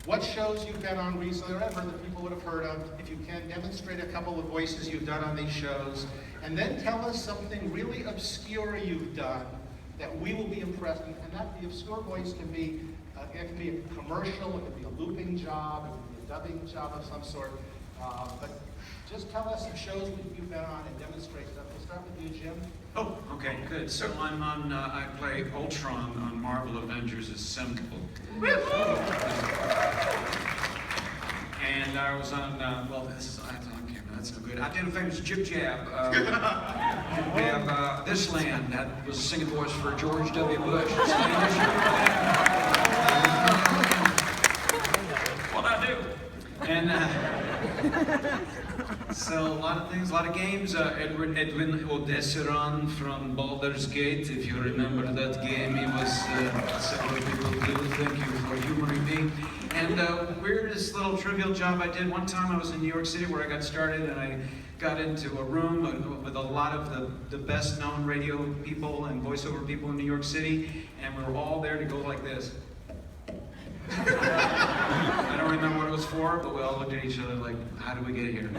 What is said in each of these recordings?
what shows you've been on recently or ever that people would have heard of. If you can, demonstrate a couple of voices you've done on these shows, and then tell us something really obscure you've done that we will be impressed with. And that the obscure voice can be, it can be a commercial, it can be a looping job, it can be a dubbing job of some sort. But just tell us the shows that you've been on and demonstrate stuff. We'll start with you, Jim. Oh, okay, good. So I'm on, I play Ultron on Marvel Avengers Assemble. And I was on, well, this is, that's on camera, that's no good. I did a famous Jib Jab. We have This Land, that was singing voice for George W. Bush. What I do? And so a lot of things, a lot of games. Edwin Odesseron from Baldur's Gate, if you remember that game, he was several people do. Thank you for humoring me. And weirdest little trivial job I did. One time I was in New York City where I got started, and I got into a room with a lot of the best known radio people and voiceover people in New York City, and we were all there to go like this. I don't remember what it was for, but we all looked at each other like, how did we get here?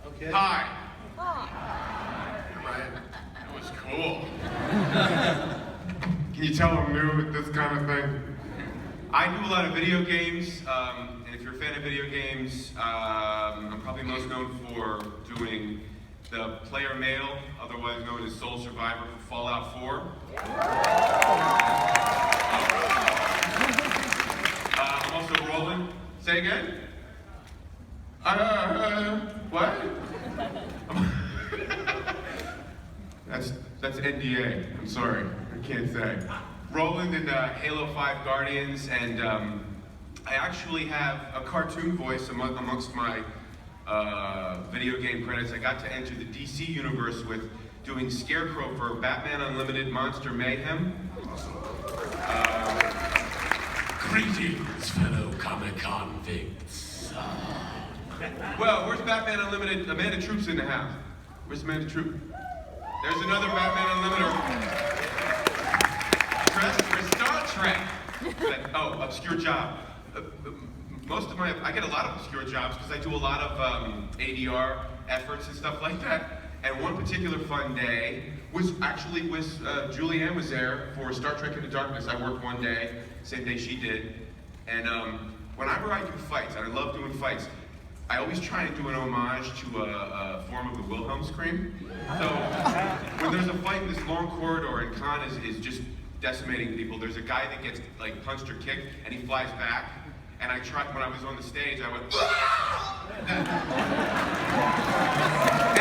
Okay. Hi. Right? That was cool. Can you tell I'm new at this kind of thing? I do a lot of video games, and if you're a fan of video games, I'm probably most known for doing the player mail, otherwise known as Soul Survivor for Fallout 4. I'm also rolling. Say again? What? That's NDA. I'm sorry. I can't say. Roland in Halo 5 Guardians, and I actually have a cartoon voice amongst my video game credits. I got to enter the DC universe with doing Scarecrow for Batman Unlimited Monster Mayhem. Greetings, fellow Comic-Con figs. Well, where's Batman Unlimited? Amanda Troop's in the house. Where's Amanda Troop? There's another Batman Unlimited. Dressed for Star Trek. Oh, obscure job. I get a lot of obscure jobs because I do a lot of ADR efforts and stuff like that. And one particular fun day was Julianne was there for Star Trek Into Darkness. I worked one day, same day she did. And whenever I do fights, and I love doing fights, I always try and do an homage to a form of the Wilhelm scream. So when there's a fight in this long corridor and Khan is just decimating people, there's a guy that gets like punched or kicked and he flies back. And I tried, when I was on the stage, I went, and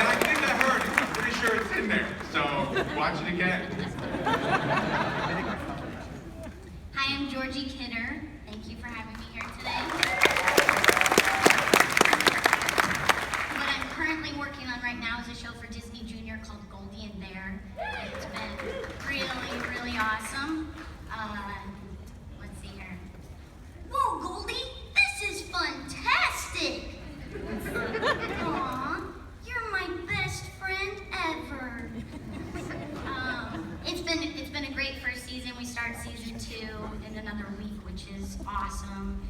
I think I heard it. I'm pretty sure it's in there. So watch it again. Hi, I'm Georgie Kidder. Thank you for having me here today. What I'm currently working on right now is a show for Disney Junior called Goldie and Bear. It's been really, really awesome. Let's see here. Whoa, Goldie, this is fantastic! Aw, you're my best friend ever. It's been a great first season. We start season 2 in another week, which is awesome.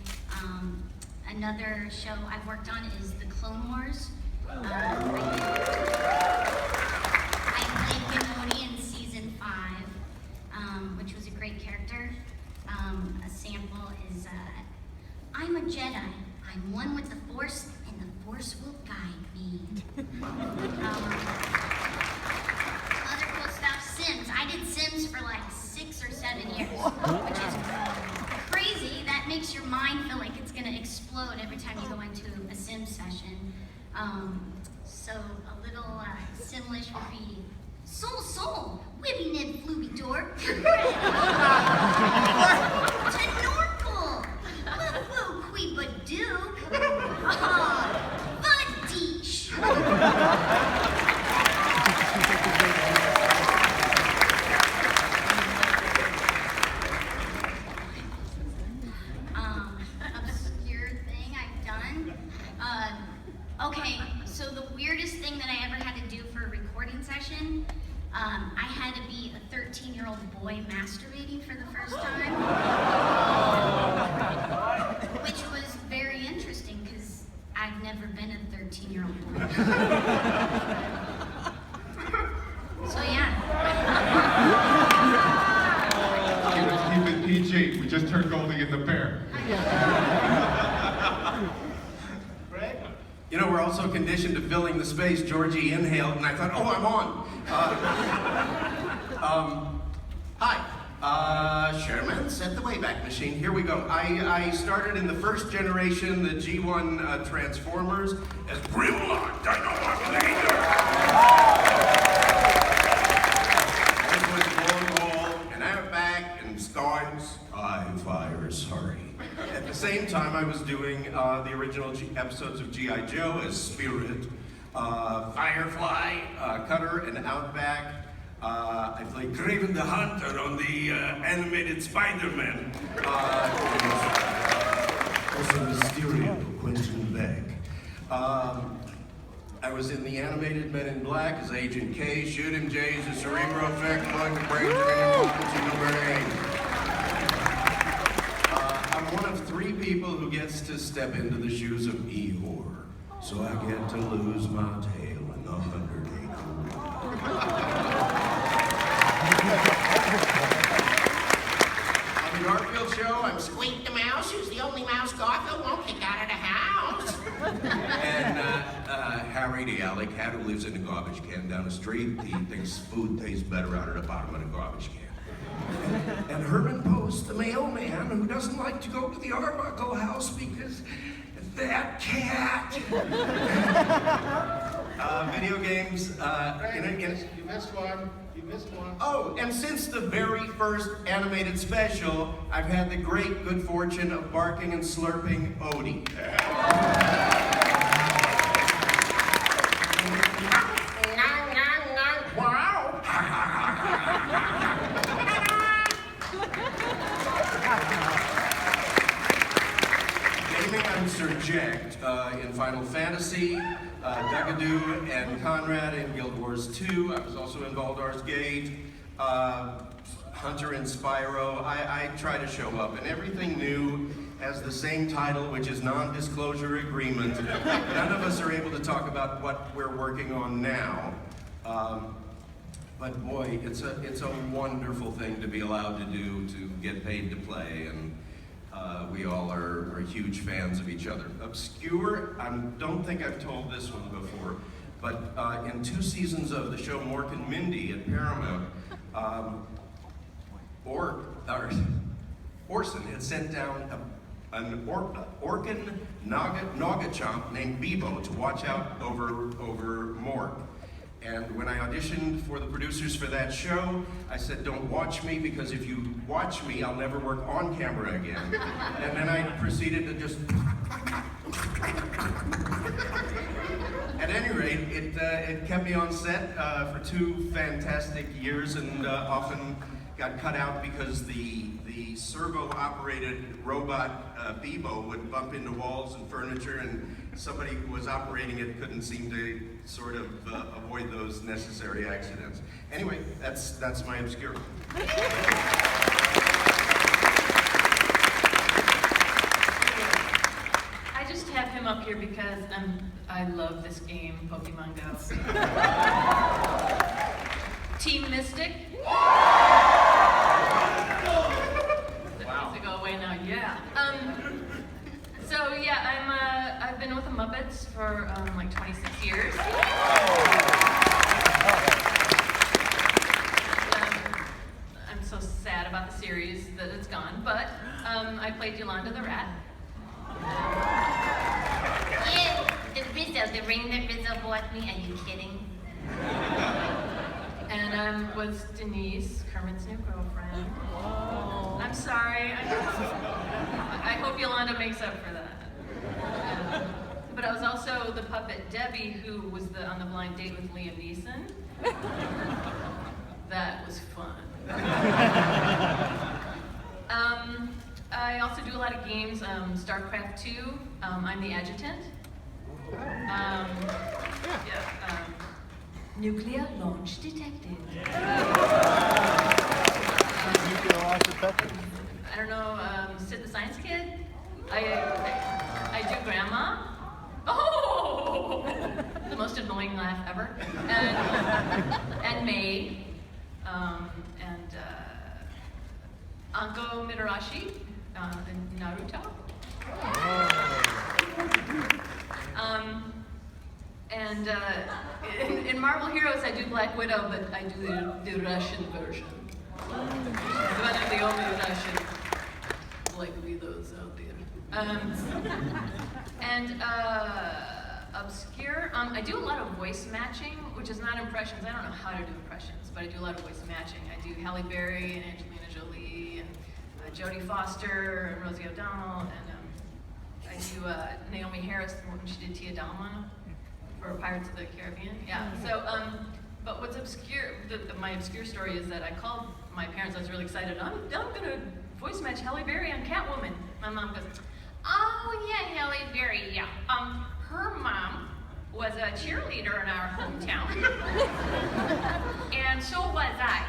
Another show I've worked on is The Clone Wars. I played Gamodi in season 5, which was a great character. A sample is, I'm a Jedi. I'm one with the Force, and the Force will guide me. Other cool stuff, Sims. I did Sims for like 6 or 7 years, which is crazy. That makes your mind feel like it's gonna explode every time you go into a Sims session. So a little Simlish would be, Soul, Wibby Nib Flooby Dork, you're ready. Tenorkel, Woo Queeba Duke, Vadish. Obscure thing I've done. Okay, so the weirdest thing that I ever had to do for a recording session, I had to be a 13-year-old boy masturbating for the first time. Which was very interesting because I've never been a 13-year-old boy. So yeah. Keep it PG. We just turned Goldie in the Bear. Greg? You know, we're also conditioned to filling the space. Georgie inhaled, and I thought, oh, I'm on. Hi. Sherman, set the Wayback Machine. Here we go. I started in the first generation, the G1 Transformers, as Grimlock Dino-Dominator. This was Ball and Outback and Starts. Fire, sorry. At the same time, I was doing the original episodes of G.I. Joe as Spirit, Firefly, Cutter, and Outback. I played Craven the Hunter on the animated Spider-Man. Also Mysterio, Quentin Beck. I was in the animated Men in Black as Agent K, Shoot 'em Jays, the Cerebro Effect, Plug the Brains, and number 8. I'm one of 3 people who gets to step into the shoes of Eeyore, so I get to lose my tail in the 100-acre On the Garfield show, I'm Squeak the Mouse, who's the only mouse Garfield won't kick out of the house. And Harry the alley cat who lives in a garbage can down the street. He thinks food tastes better out of the bottom of the garbage can. And Herman Post, the mailman, who doesn't like to go to the Arbuckle house because that cat. Video games. You missed one. You missed one. Oh, and since the very first animated special, I've had the great good fortune of barking and slurping Odie. Wow! Gaming, I'm Sir Jacked in Final Fantasy, Dugadoo and Conrad in Guild Wars 2. I was also in Baldur's Gate, Hunter in Spyro. I try to show up, and everything new has the same title, which is non-disclosure agreement. None of us are able to talk about what we're working on now. But boy, it's a wonderful thing to be allowed to do, to get paid to play, and we all are huge fans of each other. Obscure, I don't think I've told this one before, but in 2 seasons of the show Mork and Mindy at Paramount, Orson had sent down an Orkin Nagachomp named Bebo to watch out over Mork. And when I auditioned for the producers for that show, I said, don't watch me, because if you watch me, I'll never work on camera again. And then I proceeded to just... At any rate, it kept me on set for 2 fantastic years, and often got cut out because the servo-operated robot Bebo would bump into walls and furniture, and somebody who was operating it couldn't seem to sort of avoid those necessary accidents. Anyway, that's my obscure. I just have him up here because I love this game, Pokemon Go. Team Mystic. To go away now, yeah. So yeah, I've been with the Muppets for like 26 years. I'm so sad about the series that it's gone, but I played Yolanda the Rat. Yeah, the Rizzo, the ring that Rizzo bought me. Are you kidding? And was Denise, Kermit's new girlfriend. I'm sorry. I hope Yolanda makes up for that. But I was also the puppet Debbie, who was on the blind date with Liam Neeson. That was fun. I also do a lot of games. StarCraft 2. I'm the adjutant. nuclear launch detected. I don't know, Sid the Science Kid? I do Grandma. Oh! The most annoying laugh ever. And May. And Anko Midarashi in Naruto. And in Marvel Heroes, I do Black Widow, but I do the Russian version. One of the only Russian Black Widows out there. And obscure, I do a lot of voice matching, which is not impressions. I don't know how to do impressions, but I do a lot of voice matching. I do Halle Berry and Angelina Jolie and Jodie Foster and Rosie O'Donnell, and I do Naomi Harris when she did Tia Dalma for Pirates of the Caribbean. Yeah. So, but what's obscure? My obscure story is that I called my parents. I was really excited. I'm gonna voice match Halle Berry on Catwoman. My mom goes, "Oh yeah, Halle Berry. Yeah. Her mom was a cheerleader in our hometown, and so was I.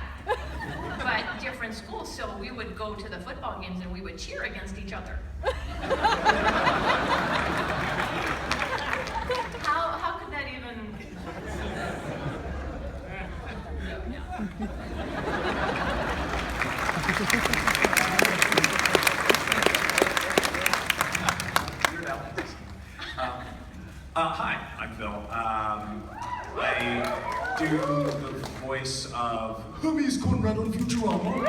But different schools, so we would go to the football games and we would cheer against each other." How could that even? Hi, I'm Phil. I do the voice of Hermes Conrad on Futurama.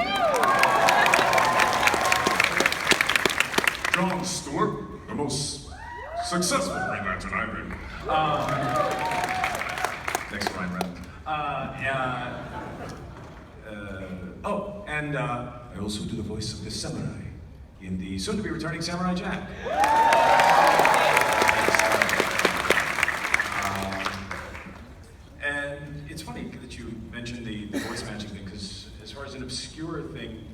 John Stewart, the most successful Green Lantern I've been. Thanks, Ryan Reynolds. And I also do the voice of the samurai in the soon-to-be returning Samurai Jack. And it's funny that you mentioned the voice matching thing, because as far as an obscure thing,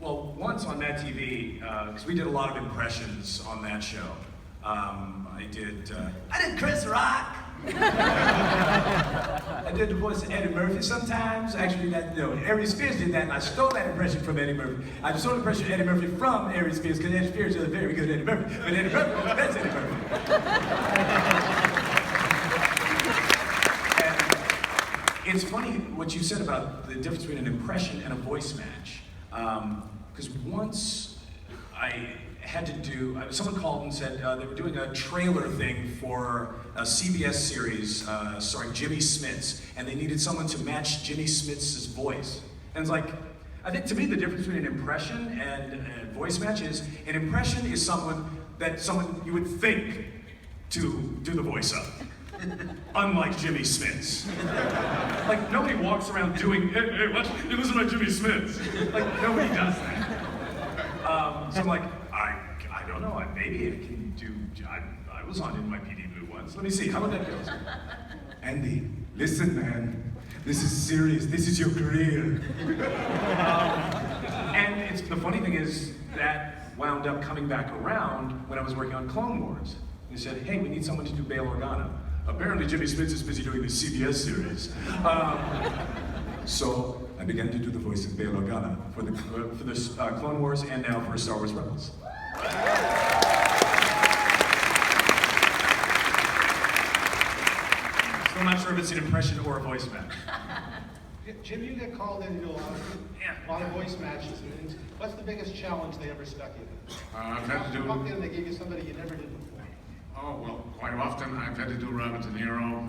well, once on Mad TV, because we did a lot of impressions on that show. I did Chris Rock. I did the voice of Eddie Murphy sometimes. Actually, Ari Spears did that, and I stole that impression from Eddie Murphy. I stole the impression of Eddie Murphy from Ari Spears, because Eddie Spears is a very good Eddie Murphy. But Eddie Murphy was the best Eddie Murphy. And it's funny what you said about the difference between an impression and a voice match. Because once I had to do, someone called and said they were doing a trailer thing for a CBS series starring Jimmy Smits, and they needed someone to match Jimmy Smits' voice. And it's like, I think to me the difference between an impression and a voice match is, an impression is someone you would think to do the voice of. Unlike Jimmy Smits. Like, nobody walks around doing, hey, watch, you listen to Jimmy Smits. Like, nobody does that. So I'm like, I don't know, maybe I can do, I was on NYPD Blue once. Let me see, how would that go? Andy, listen, man. This is serious, this is your career. And the funny thing is, that wound up coming back around when I was working on Clone Wars. They said, hey, we need someone to do Bail Organa. Apparently Jimmy Smits is busy doing the CBS series. So I began to do the voice of Bail Organa for the Clone Wars and now for Star Wars Rebels. Still not sure if it's an impression or a voice match. Jim, you get called in to do a lot of voice matches. And what's the biggest challenge they ever stuck you with? I've had to do. Walked in and they gave you somebody you never did before. Oh, well, quite often I've had to do Robert De Niro.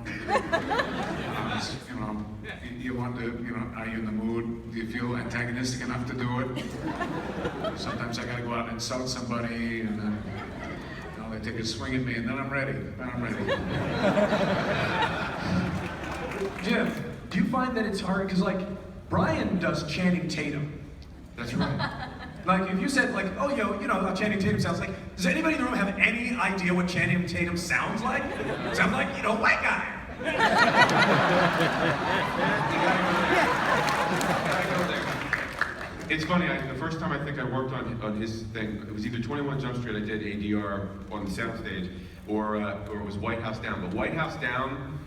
You want to, are you in the mood? Do you feel antagonistic enough to do it? Sometimes I gotta go out and insult somebody, and then, they take a swing at me, and then I'm ready. Jim, do you find that it's hard? Because, Brian does Channing Tatum. That's right. Like, if you said, oh, how Channing Tatum sounds like, does anybody in the room have any idea what Channing Tatum sounds like? Sounds like, white guy. It's funny, the first time I think I worked on his thing, it was either 21 Jump Street, I did ADR on the soundstage, or it was White House Down. But White House Down,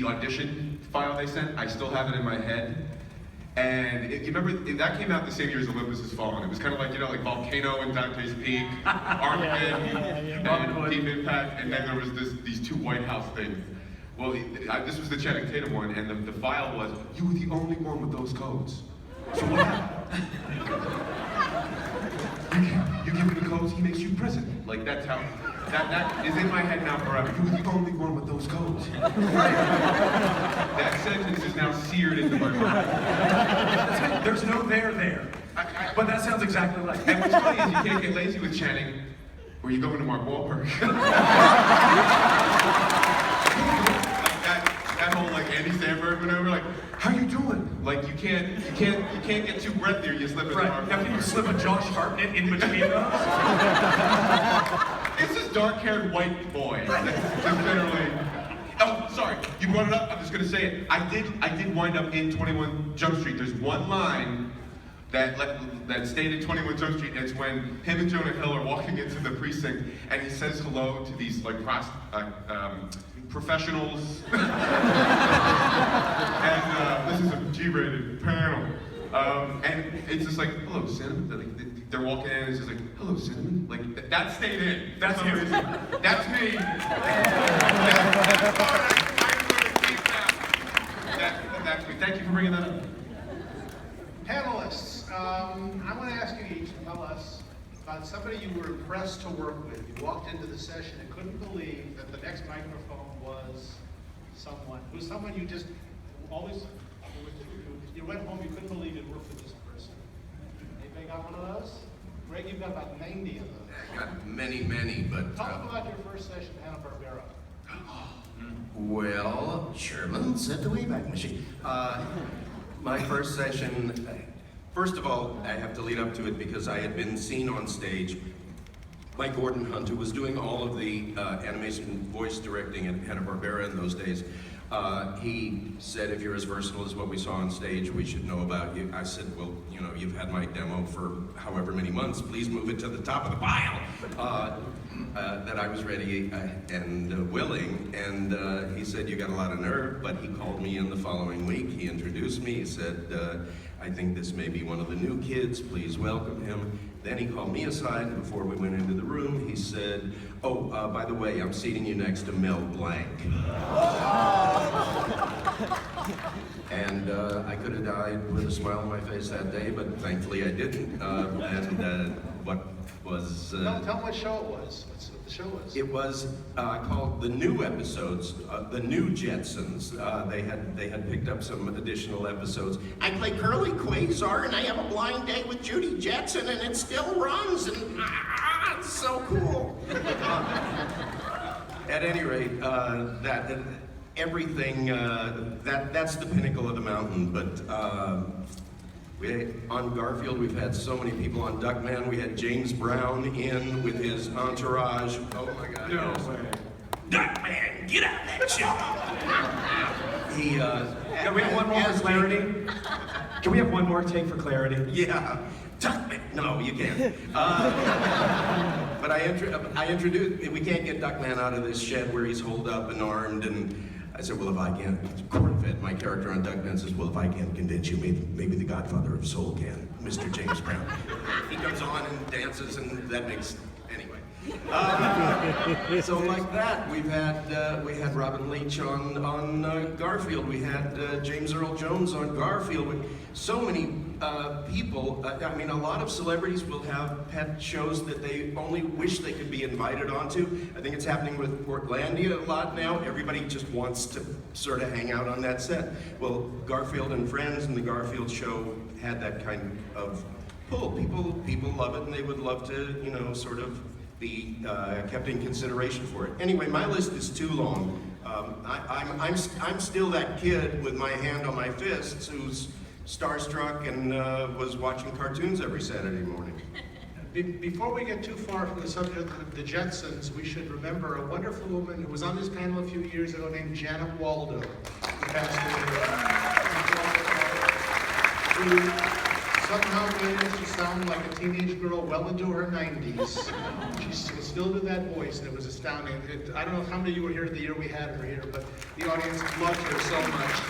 the audition file they sent. I still have it in my head. And you remember, that came out the same year as Olympus Has Fallen. It was kind of like, like Volcano and Dante's Peak, Armageddon, and Deep Impact, and then there was these two White House things. Well, this was the Channing Tatum one, and the file was, you were the only one with those codes. So what happened? You give him the codes, he makes you president. Like, that's how, that is in my head now forever. You were the only one with those codes. That sentence is now seared into my mind. There's no there. But that sounds exactly like it. And what's funny is you can't get lazy with Channing, where you go into Mark Wahlberg. that whole like Andy Samberg maneuver, like, how you doing? Like you can't get too breathy or you slip into Mark Wahlberg. Now can you slip a Josh Hartnett in between those? It's this dark-haired white boy. That's generally. Oh, sorry. You brought it up. I'm just gonna say it. I did wind up in 21 Jump Street. There's one line that stayed in 21 Jump Street. And it's when him and Jonah Hill are walking into the precinct, and he says hello to these like professionals. And this is a G-rated panel. And it's just like, hello, Cinnamon. They're walking in and it's just like, hello, Cinnamon. Like, that stayed in. That's him. That's me. That's me. Thank you for bringing that up. Panelists, I want to ask you each to tell us about somebody you were impressed to work with. You walked into the session and couldn't believe that the next microphone was someone you just always, you went home, you couldn't believe you'd worked with this person. Anybody got one of those? Greg, you've got about 90 of those. I got many, but... Talk about your first session, Hanna-Barbera. Well, Sherman set the Wayback Machine. My first session, first of all, I have to lead up to it because I had been seen on stage by Gordon Hunt, who was doing all of the animation voice directing at Hanna-Barbera in those days. He said, if you're as versatile as what we saw on stage, we should know about you. I said, well, you've had my demo for however many months, please move it to the top of the pile. That I was ready and willing, and he said, you got a lot of nerve, but he called me in the following week, he introduced me, he said, I think this may be one of the new kids, please welcome him. Then he called me aside, and before we went into the room, he said, oh, by the way, I'm seating you next to Mel Blanc. And I could have died with a smile on my face that day, but thankfully I didn't. What was... Tell them what show it was. What the show was. It was called The New Episodes, The New Jetsons. They had picked up some additional episodes. I play Curly Quasar, and I have a blind date with Judy Jetson, and it still runs, and it's so cool. At any rate, everything, that's the pinnacle of the mountain, but on Garfield, we've had so many people. On Duckman, we had James Brown in with his entourage. Oh my God. No way. Duckman, get out of that show. Can we have one more for clarity? Can we have one more take for clarity? Yeah. Duckman. No, you can't. But I introduced, we can't get Duckman out of this shed where he's holed up and armed, and I said, well, if I can't, Cornfed, my character on Duckman says, well, if I can't convince you, maybe the Godfather of Soul can, Mr. James Brown. He comes on and dances, and that makes, anyway. So like that, we had Robin Leach on Garfield. We had James Earl Jones on Garfield. So many people. I mean, a lot of celebrities will have pet shows that they only wish they could be invited onto. I think it's happening with Portlandia a lot now. Everybody just wants to sort of hang out on that set. Well, Garfield and Friends and the Garfield show had that kind of pull. People love it, and they would love to, sort of be kept in consideration for it. Anyway, my list is too long. I'm still that kid with my hand on my fists who's starstruck and was watching cartoons every Saturday morning. Before we get too far from the subject of the Jetsons, we should remember a wonderful woman who was on this panel a few years ago named Janet Waldo, who passed away. Who somehow managed to sound like a teenage girl well into her 90s. She could still do that voice, and it was astounding. I don't know how many of you were here the year we had her here, but the audience loved her so much.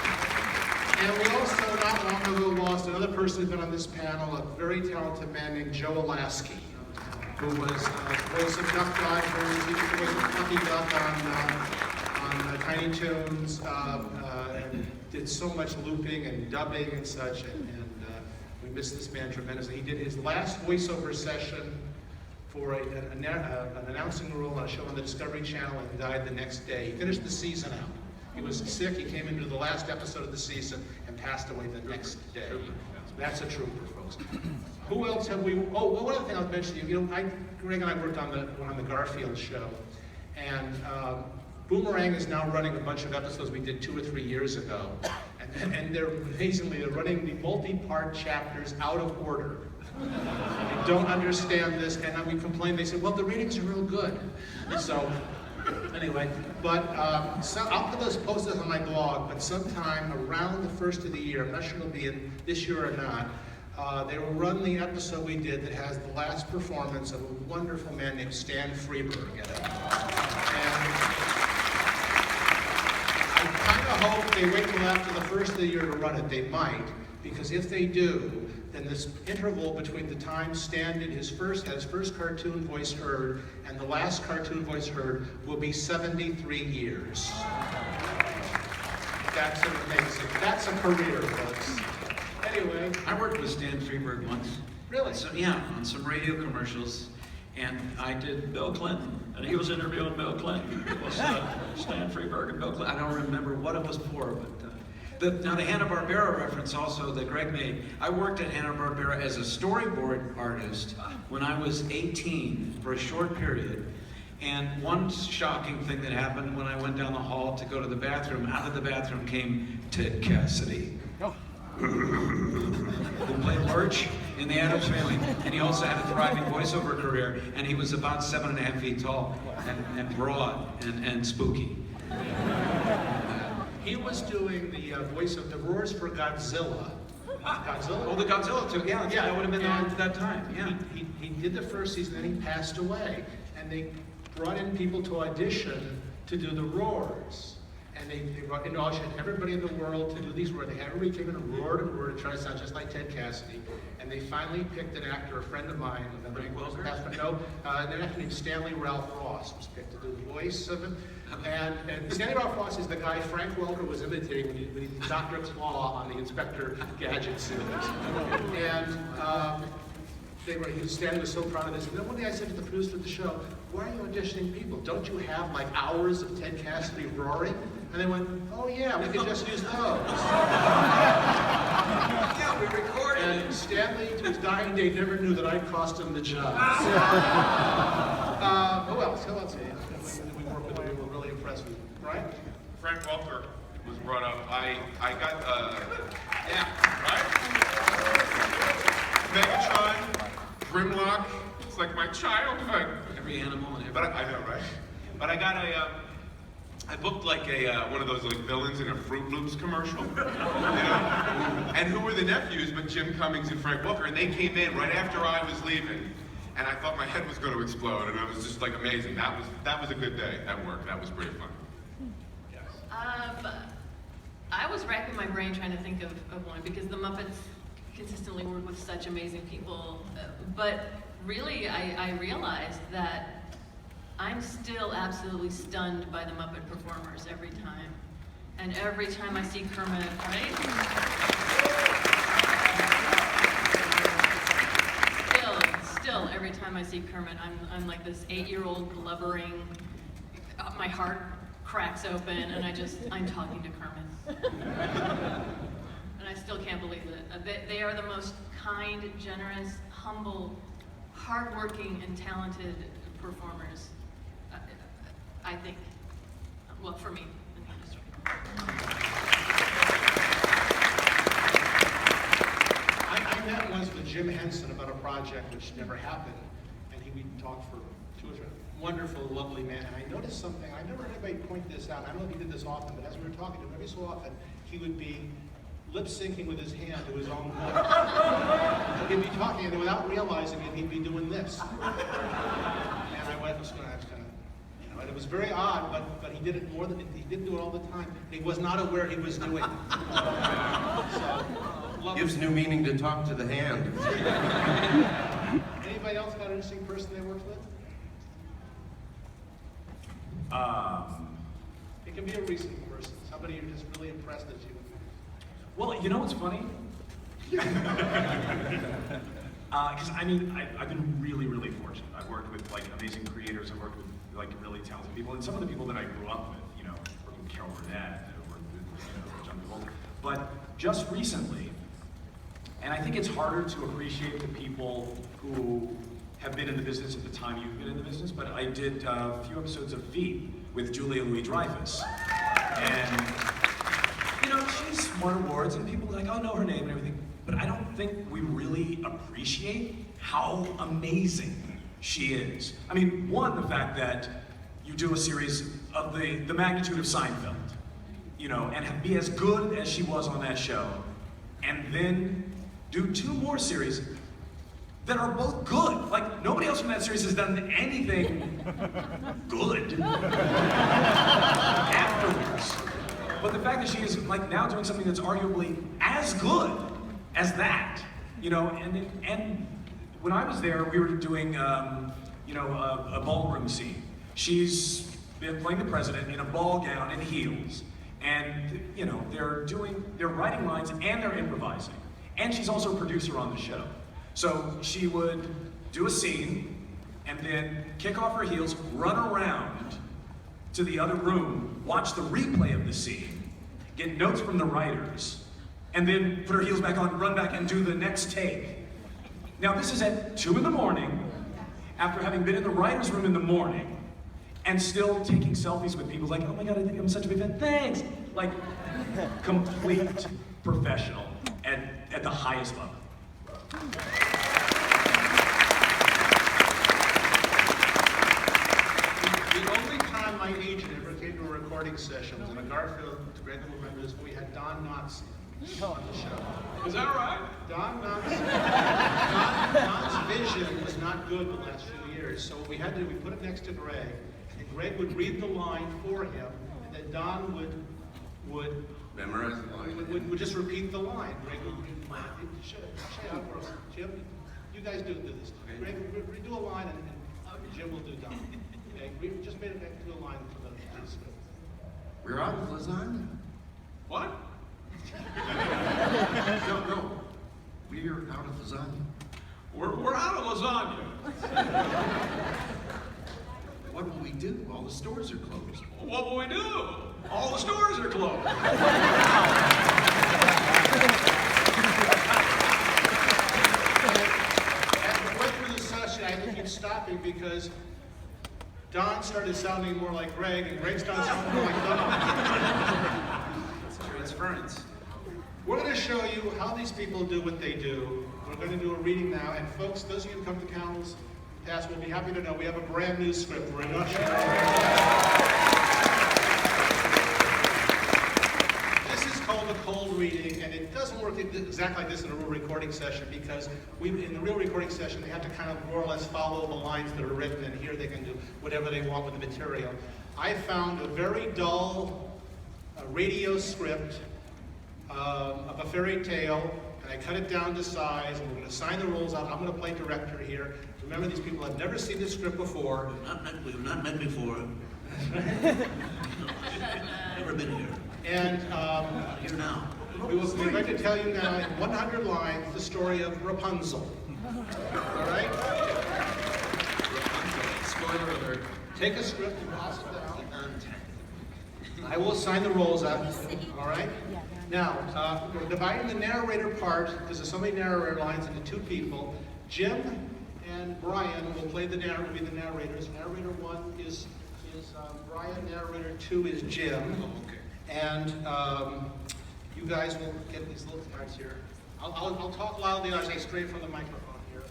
And we also, not long ago, lost another person who's been on this panel, a very talented man named Joe Alasky, who was voice of Duck Dodgers. He was the voice of Lucky Duck on Tiny Toons, and did so much looping and dubbing and such, and we miss this man tremendously. He did his last voiceover session for an announcing role on a show on the Discovery Channel and died the next day. He finished the season out. He was sick, he came into the last episode of the season and passed away the next day. That's a trooper, folks. Who else have we, one other thing I'll mention to you, Greg and I worked on the Garfield show, and Boomerang is now running a bunch of episodes we did 2 or 3 years ago, and they're running the multi-part chapters out of order. I don't understand this, and we complained. They said, well, the ratings are real good. So, anyway, but I'll put those posters on my blog, but sometime around the first of the year, I'm not sure it'll be in this year or not, they will run the episode we did that has the last performance of a wonderful man named Stan Freberg in it. And I kind of hope they wait till after the first of the year to run it. They might, because if they do, then this interval between the time Stan did his first cartoon voice heard and the last cartoon voice heard will be 73 years. That's amazing. That's a career, folks. Anyway. I worked with Stan Freberg once. Really? So, yeah, on some radio commercials. And I did Bill Clinton, and he was interviewing Bill Clinton. It was Stan Freberg and Bill Clinton. I don't remember what it was for, but now the Hanna-Barbera reference also that Greg made. I worked at Hanna-Barbera as a storyboard artist when I was 18 for a short period. And one shocking thing that happened when I went down the hall to go to the bathroom, out of the bathroom came Ted Cassidy. Who played Lurch in the Addams Family, and he also had a thriving voiceover career, and he was about 7.5 feet tall, and broad, and spooky. He was doing the voice of the roars for Godzilla. Godzilla? Oh, the Godzilla too, yeah, that would have been on at that time, yeah. He did the first season, then he passed away, and they brought in people to audition to do the roars. And they brought in everybody in the world to do these roars. They had everybody came in and roared to try to sound just like Ted Cassidy. And they finally picked an actor, a friend of mine, an actor named Stanley Ralph Ross was picked to do the voice of him. And Stanley Ralph Ross is the guy Frank Welker was imitating when he did Dr. Claw on the Inspector Gadget series. And Stanley was so proud of this. And then one day I said to the producer of the show, why are you auditioning people? Don't you have like hours of Ted Cassidy roaring? And they went, oh yeah, we could just use those. Yeah, we recorded it. And Stanley, to his dying day, never knew that I'd cost him the job. Who else? We worked with, we were really impressed with. Right? Frank Welker was brought up. I got, right? Megatron, Grimlock, it's like my childhood. Every animal and every... But I know, right? But I got I booked like one of those like villains in a Fruit Loops commercial, you know? And who were the nephews but Jim Cummings and Frank Welker, and they came in right after I was leaving, and I thought my head was going to explode, and I was just like amazing. That was a good day at work. That was pretty fun. Yes. I was racking my brain trying to think of one, because the Muppets consistently work with such amazing people, but really I realized that I'm still absolutely stunned by the Muppet performers every time. And every time I see Kermit, right? Still every time I see Kermit, I'm like this 8-year-old blubbering, my heart cracks open, and I'm talking to Kermit. And I still can't believe it. They are the most kind, generous, humble, hardworking, and talented performers, I think. Well, for me, in the industry. I met once with Jim Henson about a project which never happened, and we talked for 2 or 3. Wonderful, lovely man. And I noticed something. I never heard anybody point this out. I don't know if he did this often, but as we were talking to him, every so often, he would be lip syncing with his hand to his own voice. He'd be talking, and without realizing it, he'd be doing this. And I went, and it was very odd, but he did it more than he didn't do it all the time. He was not aware he was doing it. So, Gives new meaning to talk to the hand. Anybody else got an interesting person they worked with? It can be a recent person, somebody you're just really impressed at you. Well, you know what's funny? Because I mean, I've been really, really fortunate. I've worked with like amazing creators. I've worked with like really talented people, and some of the people that I grew up with, you know, worked with Carol Burnett, worked with John Travolta. But just recently, and I think it's harder to appreciate the people who have been in the business at the time you've been in the business. But I did a few episodes of Veep with Julia Louis-Dreyfus, and you know, she's won awards, and people like, oh, know her name and everything. But I don't think we really appreciate how amazing she is. I mean, one, the fact that you do a series of the magnitude of Seinfeld, you know, and be as good as she was on that show, and then do 2 more series that are both good. Like, nobody else from that series has done anything good afterwards. But the fact that she is like now doing something that's arguably as good as that, you know, and when I was there, we were doing, you know, a ballroom scene. She's been playing the president in a ball gown and heels, and you know, they're writing lines and they're improvising, and she's also a producer on the show. So she would do a scene, and then kick off her heels, run around to the other room, watch the replay of the scene, get notes from the writers, and then put her heels back on, run back and do the next take. Now this is at 2 in the morning, after having been in the writer's room in the morning, and still taking selfies with people like, oh my God, I think I'm such a big fan, thanks! Like, complete professional at the highest level. The only time my agent ever came to a recording session was in a Garfield, Greg will remember this, we had Don Knotts on the show. Is that right? Don's vision was not good the last few years, so what we had to do, we put it next to Greg, and Greg would read the line for him, and then Don would Memorize the line. would just repeat the line. Greg would read the line. Shut up, bro. Jim, you guys do this. Greg, redo a line, and Jim will do Don. Okay, we just made it back to a line for the script. We're out of lasagna. What? No. We're out of lasagna. We're out of lasagna. What will we do? All the stores are closed. What will we do? All the stores are closed. As we went through the session, I had to keep stopping because Don started sounding more like Greg, and Greg started sounding more like Don. Transference. We're going to show you how these people do what they do. We're going to do a reading now, and folks, those of you who come to Cowell's Pass will be happy to know we have a brand new script. We're not sure. This is called a cold reading, and it doesn't work exactly like this in a real recording session because in the real recording session, they have to kind of more or less follow the lines that are written, and here they can do whatever they want with the material. I found a very dull radio script of a fairy tale, and I cut it down to size, and we're going to sign the roles out. I'm going to play director here. Remember, these people have never seen this script before. We've not met before. Never been here. And Here now. we're going to tell you now in 100 lines the story of Rapunzel. All right? Spoiler alert. Take a script and pass it down. I will sign the roles out. All right? Now, we're dividing the narrator part, because there's so many narrator lines, into 2 people. Jim and Brian will play be the narrators. Narrator 1 is Brian. Narrator 2 is Jim. Oh, okay. And you guys will get these little cards here. I'll talk loudly. I'll say straight from the microphone here.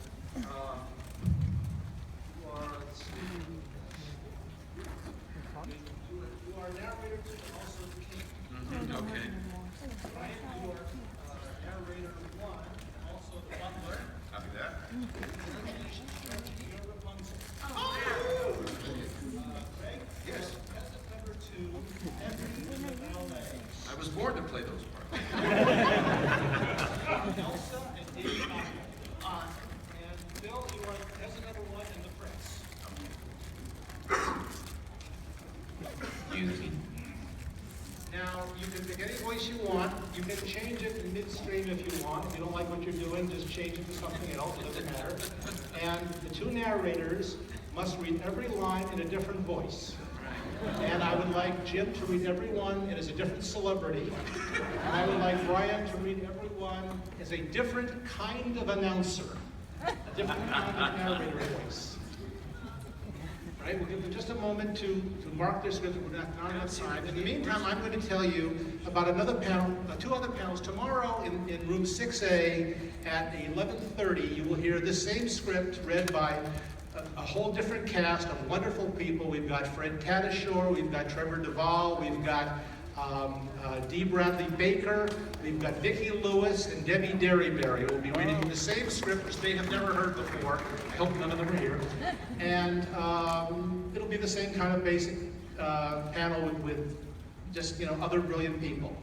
You are narrator 2, but also the king. Okay. Brian, you are can change it in midstream if you want. If you don't like what you're doing, just change it to something else. It doesn't matter. And the two narrators must read every line in a different voice. And I would like Jim to read every one as a different celebrity. And I would like Brian to read every one as a different kind of announcer. A different kind of narrator voice. Right? We'll give them just a moment to mark their script. We're not enough time. In the meantime, I'm going to tell you about another panel, two other panels. Tomorrow in room 6A at 11:30, you will hear the same script read by a whole different cast of wonderful people. We've got Fred Tatasciore, we've got Trevor Duvall, we've got Dee Bradley Baker, we've got Vicki Lewis, and Debbie Derryberry. We'll be reading the same script, which they have never heard before. I hope none of them are here. And it'll be the same kind of basic panel with just, other brilliant people.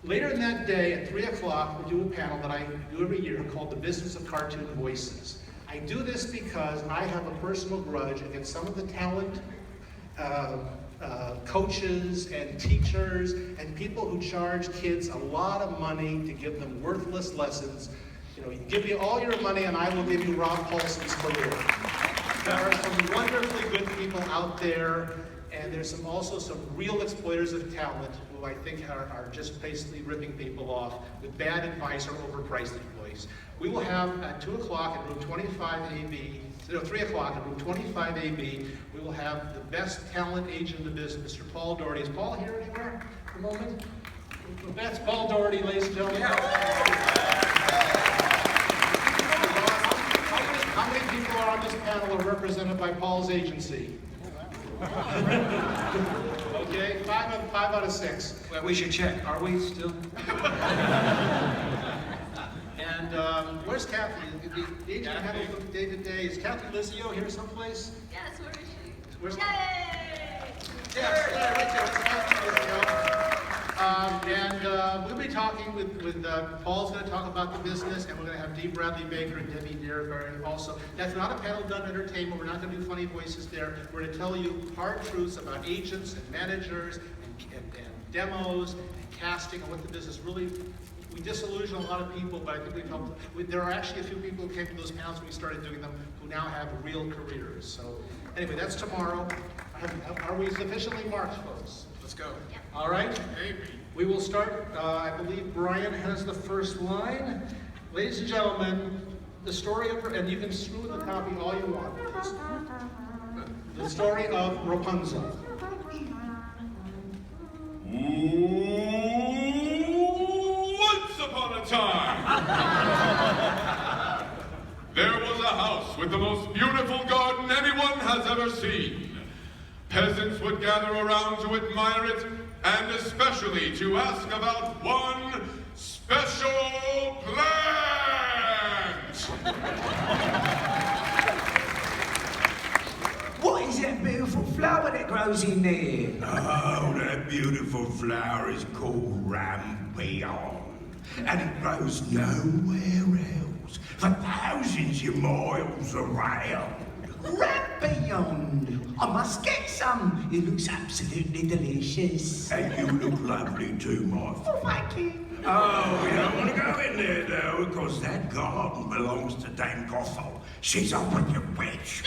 Later in that day, at 3 o'clock, we'll do a panel that I do every year called The Business of Cartoon Voices. I do this because I have a personal grudge against some of the talent coaches and teachers and people who charge kids a lot of money to give them worthless lessons. You give me all your money and I will give you Rob Paulson's career. There are some wonderfully good people out there, and there's also some real exploiters of talent who I think are just basically ripping people off with bad advice or overpriced employees. We will have at 2 o'clock in room 25AB, 3 o'clock in room 25AB, we will have the best talent agent in the business, Mr. Paul Doherty. Is Paul here anywhere at the moment? That's Paul Doherty, ladies and gentlemen. How many people are on this panel are represented by Paul's agency? Okay, five out of 6. Well, we should check. Are we still? And where's Kathy? The agent handles from day to day. Is Kathy Lizio here someplace? Yes, where is she? Where's Yay! Yes, right there. That's Kathy Lizio. And we'll be talking with Paul's going to talk about the business, and we're going to have Dee Bradley Baker and Debbie Derryberry also. That's not a panel done entertainment. We're not going to do funny voices there. We're going to tell you hard truths about agents and managers and demos and casting and what the business really. We disillusion a lot of people, but I think we've helped. There are actually a few people who came to those panels when we started doing them who now have real careers. So anyway, that's tomorrow. Are we sufficiently marked, folks? Let's go. Yep. All right. We will start. I believe Brian has the first line. Ladies and gentlemen, the story of, and you can screw the copy all you want. The story of Rapunzel. Once upon a time, there was a house with the most beautiful garden anyone has ever seen. Peasants would gather around to admire it, and especially to ask about one special plant. What is that beautiful flower that grows in there? Oh, that beautiful flower is called rampion. And it grows nowhere else for thousands of miles around. Rampion! I must get some. It looks absolutely delicious. And you look lovely too, my friend. Oh, thank you. Oh, you don't want to go in there, though, because that garden belongs to Dame Gothel. She's a wicked witch.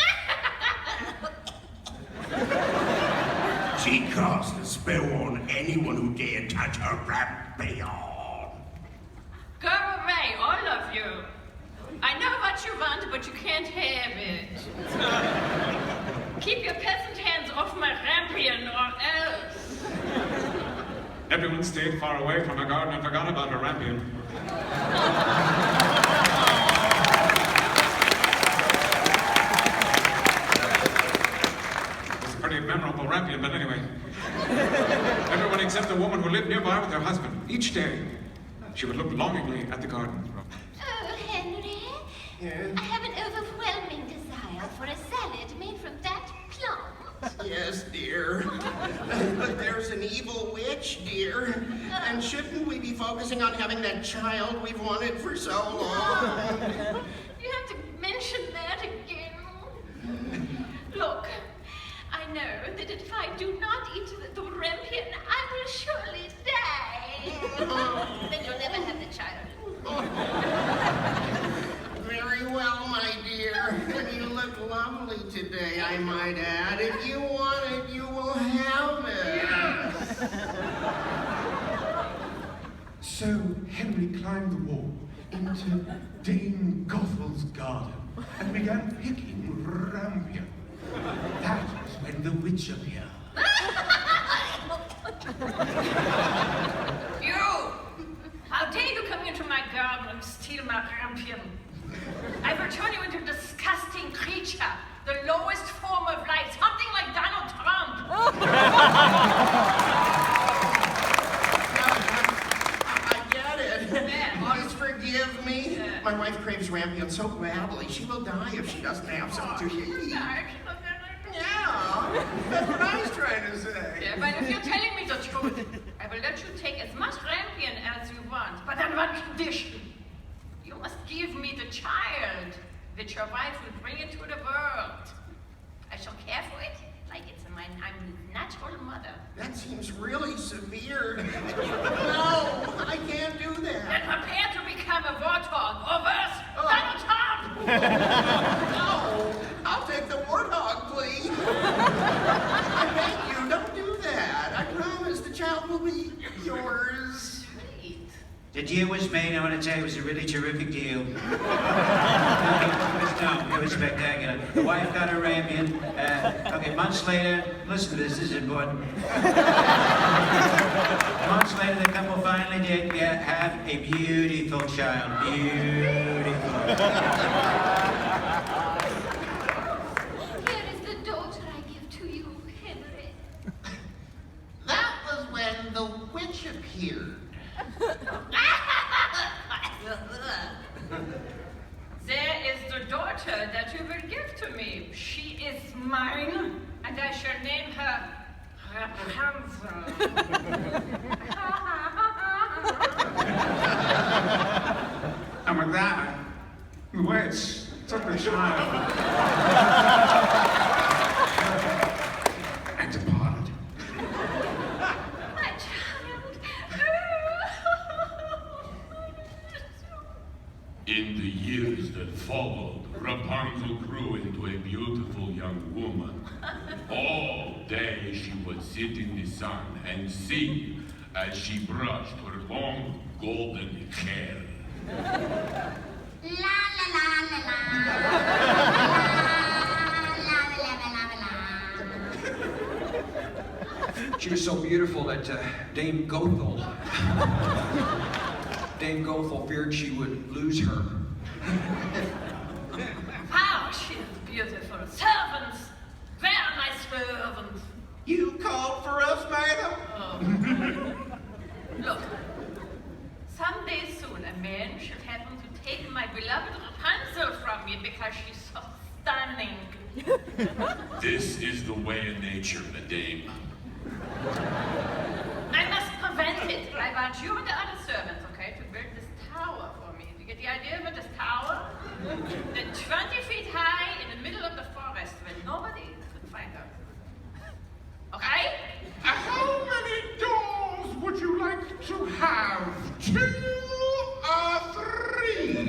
She casts a spell on anyone who dare touch her rampion. Go away, all of you. I know what you want, but you can't have it. Keep your peasant hands off my rampion or else. Everyone stayed far away from her garden and forgot about her rampion. It was a pretty memorable rampion, but anyway. Everyone except the woman who lived nearby with her husband. Each day, she would look longingly at the garden. Oh, Henry. Yes? I have an overwhelming desire for a salad made from that plant. Yes, dear. But there's an evil witch, dear. And shouldn't we be focusing on having that child we've wanted for so long? You have to mention that again. Look, I know that if I do not eat the rampion, I will surely die. Then you'll never have the child. Very well, my dear. And you look lovely today, I might add. If you want it, you will have it. So Henry climbed the wall into Dame Gothel's garden and began picking rampion. That was when the witch appeared. You! How dare you come into my garden and steal my rampion? I will turn you into a disgusting creature, the lowest form of life, something like Donald Trump. I get it. Please forgive me. My wife craves rampion so badly, she will die if she doesn't have some to eat. Yeah, that's what I was trying to say. Yeah, but if you're telling me the truth, I will let you take as much rampion as you want, but on one condition. You must give me the child, which your wife will bring into the world. I shall care for it like it's I'm his natural mother. That seems really severe. No, I can't do that. Then prepare to become a warthog, or worse, Donald Trump! No, I'll take the warthog, please. I beg you, don't do that. I promise the child will be yours. The deal was made. I want to tell you, it was a really terrific deal. It was spectacular. The wife got her rampion. Okay, months later, listen to this is important. Months later, the couple finally did have a beautiful child. Beautiful. Here is the daughter I give to you, Henry. That was when the witch appeared. There is the daughter that you will give to me. She is mine, and I shall name her Rapunzel. And with that, the witch took the child and departed. My child. In the years that followed, Rapunzel grew into a beautiful young woman. All day she would sit in the sun and sing as she brushed her long golden hair. La la la la la. She was so beautiful that Dame Gothel feared she would lose her. How she is beautiful. Servants! Where are my servants? You called for us, madam? Look, someday soon a man should happen to take my beloved Rapunzel from me because she's so stunning. This is the way of nature, Madame. I must prevent it. I want you and the other servants, okay, to build this tower for me. You get the idea of this tower? Then 20 feet high in the middle of the forest where nobody could find her. Okay? How many doors would you like to have? 2 or 3?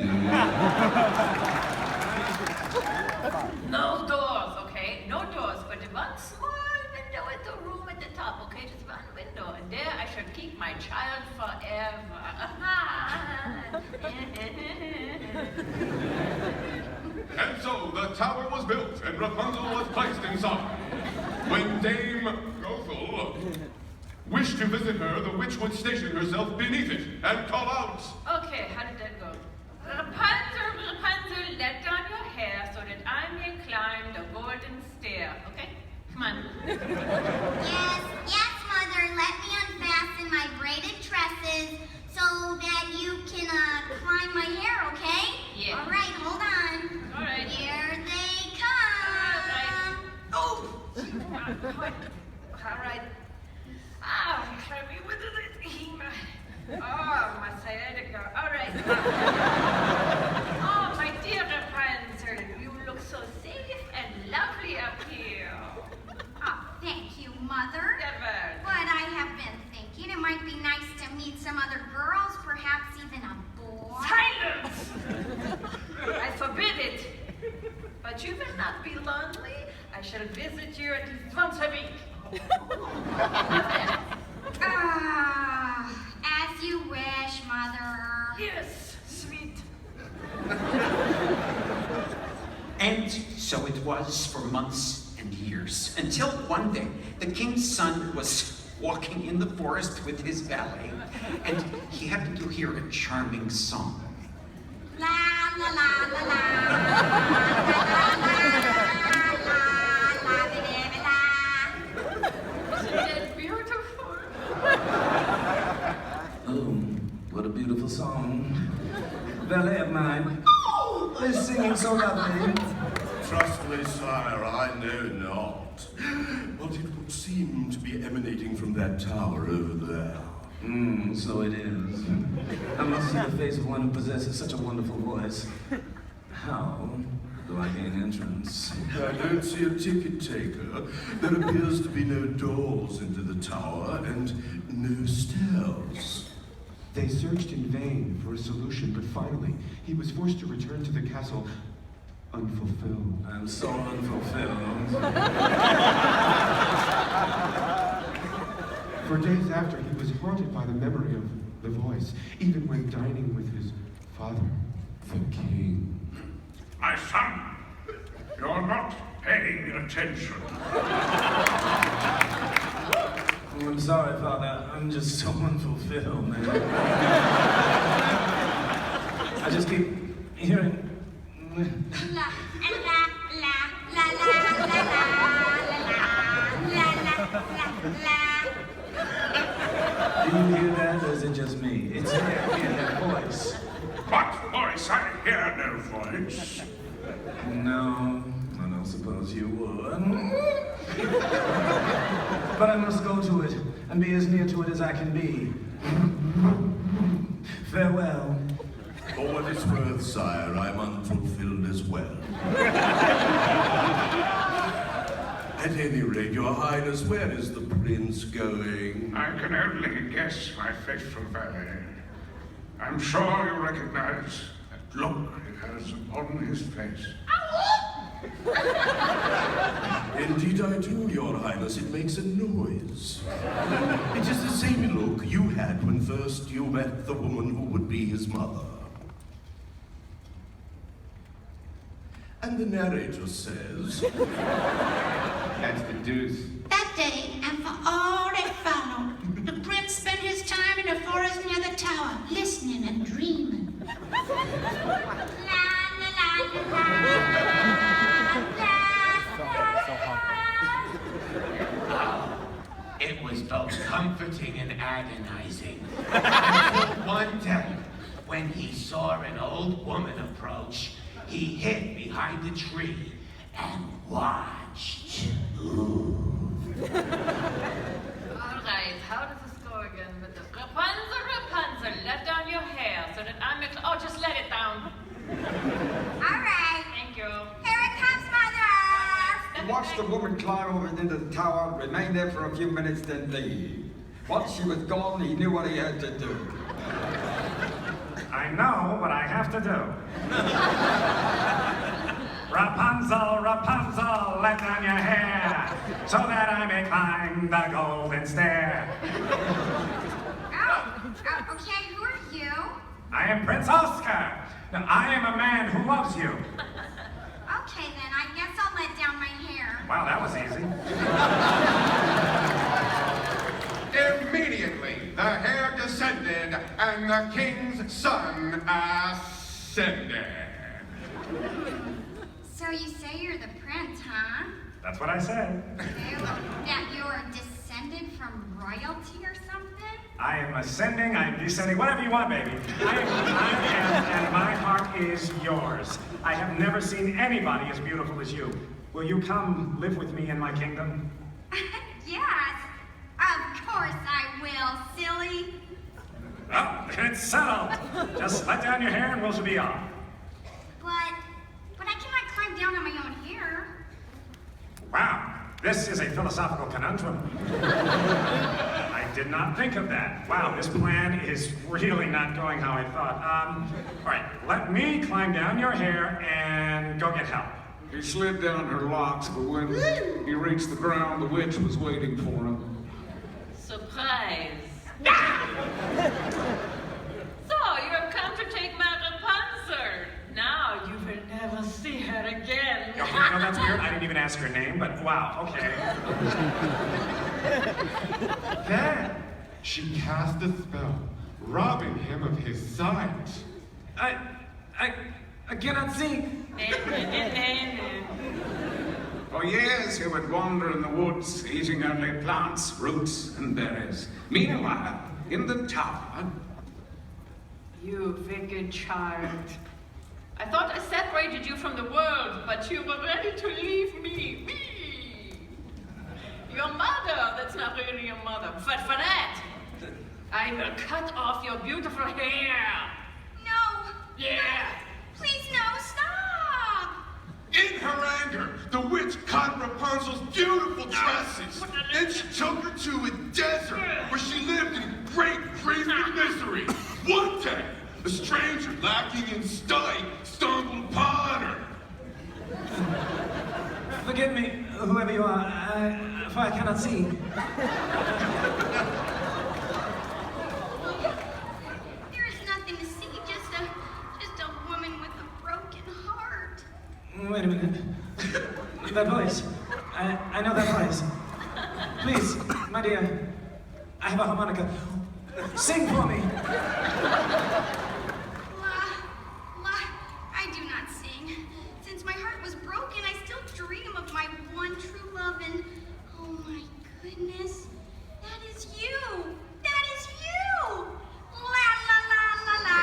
No doors, okay? No doors, but one small window in the room at the top, okay? Just one window, and there I shall keep my child forever. And so the tower was built and Rapunzel was placed inside. When Dame Gothel wished to visit her, the witch would station herself beneath it and call out, Okay, how did that go? Rapunzel, Rapunzel, let down your hair so that I may climb the golden stair. Okay? Come on. Yes, Mother. Let me unfasten my braided tresses so that you can climb my hair, okay? Yeah. All right, hold on. All right. Here they come. Oh! All right. Ah, can we with it? Oh, my sciatica. All right. Oh, my dear Rapunzel, you look so safe and lovely up here. Oh, thank you, Mother. Never. But I have been thinking it might be nice to meet some But you will not be lonely. I shall visit you at least once a week. As you wish, Mother. Yes, sweet. And so it was for months and years, until one day the king's son was walking in the forest with his valet, and he happened to hear a charming song. La la la la la Isn't it beautiful? Oh, what a beautiful song. Valet of mine. Oh, they're singing so lovely. Trust me, sire, I know not. But it would seem to be emanating from that tower over there. So it is. I must see the face of one who possesses such a wonderful voice. How do I gain entrance? I don't see a ticket taker. There appears to be no doors into the tower and no stairs. They searched in vain for a solution, but finally, he was forced to return to the castle unfulfilled. I'm so unfulfilled. For days after, he was haunted by the memory of the voice, even when dining with his father, the king. My son, you're not paying attention. I'm sorry, Father. I'm just so unfulfilled, man. I just keep hearing. la la la la la la la la la. Do you hear that, or is it just me? It's him, that voice. What voice? I hear no voice. No, I don't suppose you would. But I must go to it, and be as near to it as I can be. Farewell. For what it's worth, sire, I'm unfulfilled as well. At any rate, your highness, where is the prince going? I can only guess, my faithful valet. I'm sure you recognize that look he has upon his face. Indeed I do, your highness. It makes a noise. It is the same look you had when first you met the woman who would be his mother. And the narrator says... That's the deuce. That day, and for all that followed, the prince spent his time in the forest near the tower, listening and dreaming. It was both comforting and agonizing. Until one day, when he saw an old woman approach, he hid behind a tree and watched. All right, how does this go again with this? Rapunzel, Rapunzel, let down your hair so that I may... Oh, just let it down. All right. Thank you. Here it comes, Mother. He watched the woman climb over into the tower, remain there for a few minutes, then leave. Once she was gone, he knew what he had to do. I know what I have to do. Rapunzel, Rapunzel, let down your hair, so that I may climb the golden stair. Okay, who are you? I am Prince Oscar. Now, I am a man who loves you. Okay, then, I guess I'll let down my hair. Wow, that was easy. Immediately, the hair descended, and the king's son ascended. So you say you're the prince, huh? That's what I said. Okay, well, that you're descended from royalty or something? I am ascending, I am descending, whatever you want, baby. I am, and my heart is yours. I have never seen anybody as beautiful as you. Will you come live with me in my kingdom? Yes, of course I will, silly. Oh, it's settled. Just let down your hair and we'll be off. But I cannot climb down on my own hair. Wow, this is a philosophical conundrum. I did not think of that. Wow, this plan is really not going how I thought. All right, let me climb down your hair and go get help. He slid down her locks, but when he reached the ground, the witch was waiting for him. Surprise. So, you have come to take my Rapunzel. Now you will never see her again. Okay, no, that's weird. I didn't even ask her name, but wow, okay. Then she cast a spell, robbing him of his sight. I cannot see. For years he would wander in the woods, eating only plants, roots, and berries. Meanwhile, in the tower... You wicked child. I thought I separated you from the world, but you were ready to leave me. Your mother, that's not really your mother. But for that, I will cut off your beautiful hair. No. Yeah. Please, no, stop. In her anger, the witch cut Rapunzel's beautiful dresses, and she took her to a desert where she lived in great grief and misery. One day, a stranger lacking in sight stumbled upon her. Forgive me, whoever you are, for I cannot see. There is nothing to see, just a woman with a broken heart. Wait a minute. That voice. I know that voice. Please, my dear, I have a harmonica. Sing for me. I do not sing. Since my heart was broken, I still dream of my one true love, and oh my goodness, that is you! That is you! La la la la la!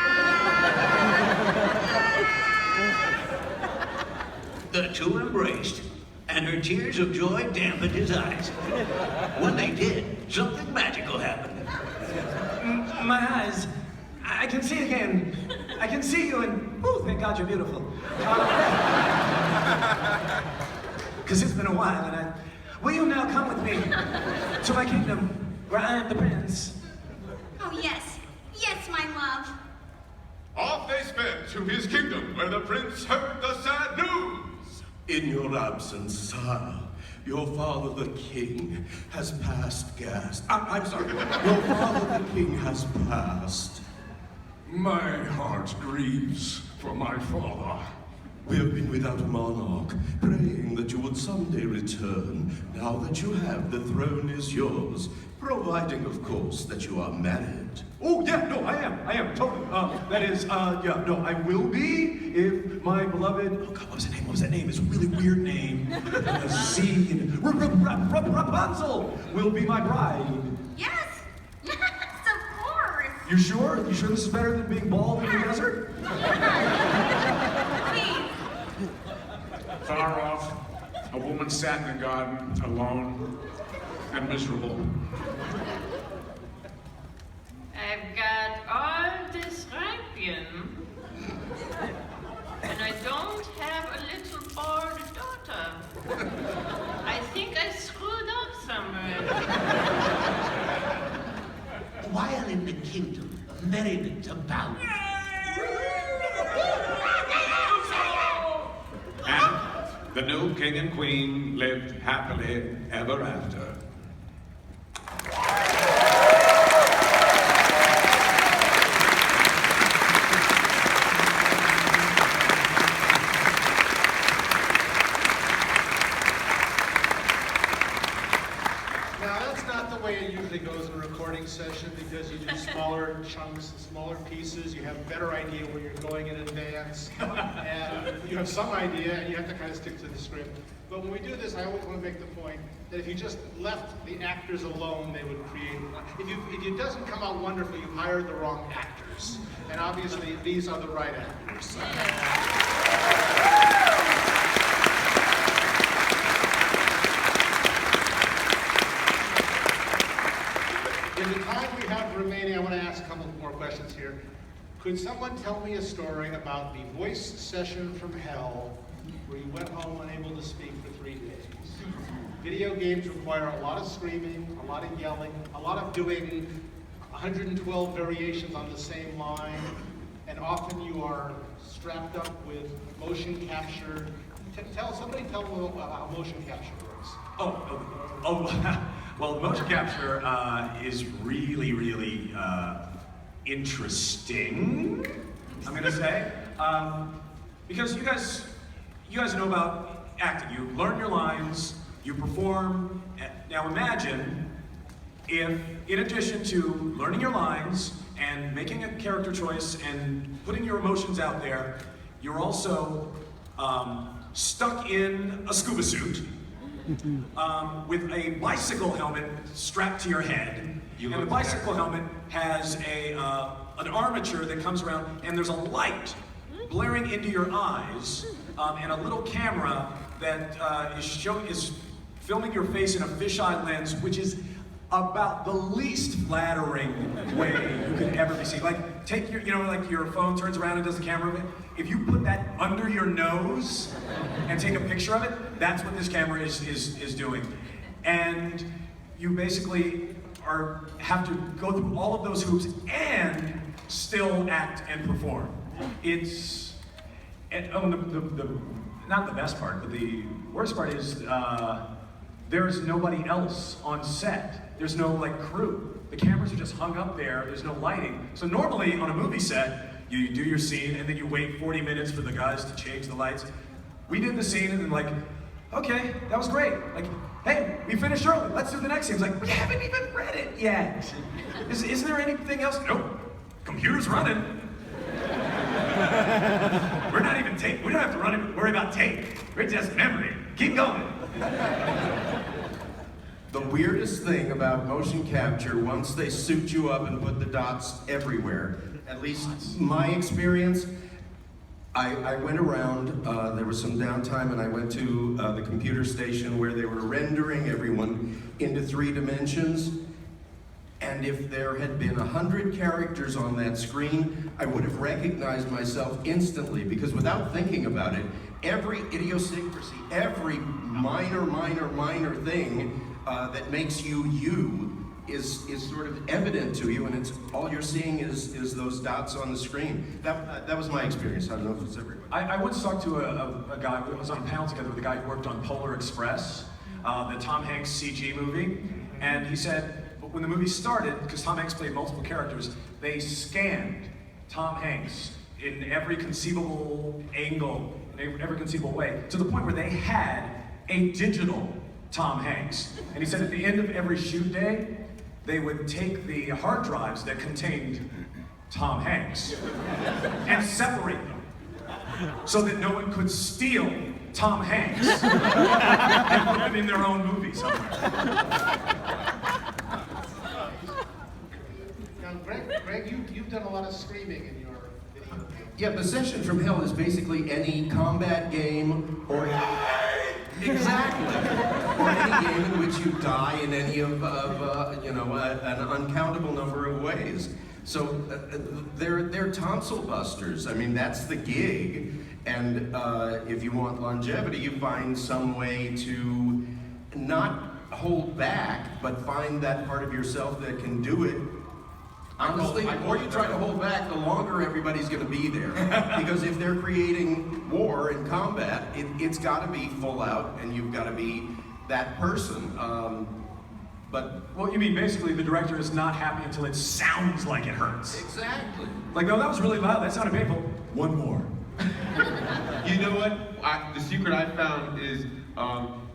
The two embraced, and her tears of joy dampened his eyes. When they did, something magical happened. My eyes. I can see again. I can see you, and oh, thank God you're beautiful. Because it's been a while, and will you now come with me to my kingdom, where I am the prince? Oh yes, yes, my love. Off they sped to his kingdom, where the prince heard the sad news. In your absence, sire, your father the king has passed gas. I'm sorry. Your father the king has passed. My heart grieves for my father. We have been without a monarch, praying that you would someday return. Now that you have, the throne is yours, providing, of course, that you are married. Oh, yeah, no, I am, totally. That is, yeah, no, I will be if my beloved, oh God, what was that name? It's a really weird name. Rapunzel will be my bride. Yes, yes, of course. You sure? You sure this is better than being bald in the desert? Far off, a woman sat in the garden, alone and miserable. I've got all this ripion, and I don't have a little bored daughter. I think I screwed up somewhere. While in the kingdom, merriment abound. And the new king and queen lived happily ever after. Now, that's not the way it usually goes in a recording session, because you do smaller chunks and smaller pieces. You have a better idea where you're going in advance, and you have some idea, and you have to kind of stick to the script. But when we do this, I always want to make the point that if you just left the actors alone, they would create. If it doesn't come out wonderful, you hired the wrong actors, and obviously these are the right actors. In the time we have remaining, I want to ask a couple more questions here. Could someone tell me a story about the voice session from hell where you went home unable to speak for 3 days? Video games require a lot of screaming, a lot of yelling, a lot of doing 112 variations on the same line, and often you are strapped up with motion capture Somebody tell them how motion capture works. Well, motion capture is really, really interesting, I'm gonna say. Because you guys know about acting. You learn your lines, you perform. Now imagine if, in addition to learning your lines and making a character choice and putting your emotions out there, you're also stuck in a scuba suit with a bicycle helmet strapped to your head. And the bicycle helmet has an armature that comes around, and there's a light blaring into your eyes, and a little camera that is filming your face in a fisheye lens, which is about the least flattering way you could ever be seen. Like, take your, like your phone turns around and does the camera of it. If you put that under your nose and take a picture of it, that's what this camera is doing. And you basically have to go through all of those hoops and still act and perform. It's, not the best part, but the worst part is there's nobody else on set. There's no crew. The cameras are just hung up there. There's no lighting. So normally on a movie set, you do your scene and then you wait 40 minutes for the guys to change the lights. We did the scene and then okay, that was great. Hey, we finished early. Let's do the next scene. It's we haven't even read it yet. Is there anything else? Nope. Computer's running. We're not even tape. We don't have to worry about tape. We're just memory. Keep going. The weirdest thing about motion capture, once they suit you up and put the dots everywhere, at least my experience, I went around, there was some downtime, and I went to the computer station where they were rendering everyone into 3 dimensions. And if there had been 100 characters on that screen, I would have recognized myself instantly, because without thinking about it, every idiosyncrasy, every minor thing that makes you is sort of evident to you, and it's all you're seeing is those dots on the screen. That was my experience. I don't know if it's everywhere. I once talked to a guy who was on a panel together with a guy who worked on Polar Express, the Tom Hanks CG movie, and he said when the movie started, because Tom Hanks played multiple characters, they scanned Tom Hanks in every conceivable angle, in every conceivable way, to the point where they had a digital Tom Hanks. And he said at the end of every shoot day, they would take the hard drives that contained Tom Hanks and separate them so that no one could steal Tom Hanks and put them in their own movie somewhere. Now, Greg, you've done a lot of screaming in your video game. Yeah, Possession from Hell is basically any combat game or exactly, or any game in which you die in any of an uncountable number of ways. So they're tonsil busters. I mean, that's the gig. And if you want longevity, you find some way to not hold back, but find that part of yourself that can do it. Honestly, the more you try to hold back, the longer everybody's going to be there. Because if they're creating war and combat, it's got to be full out, and you've got to be that person. Well, you mean basically the director is not happy until it sounds like it hurts. Exactly. No, that was really loud. That sounded painful. One more. You know what? The secret I found is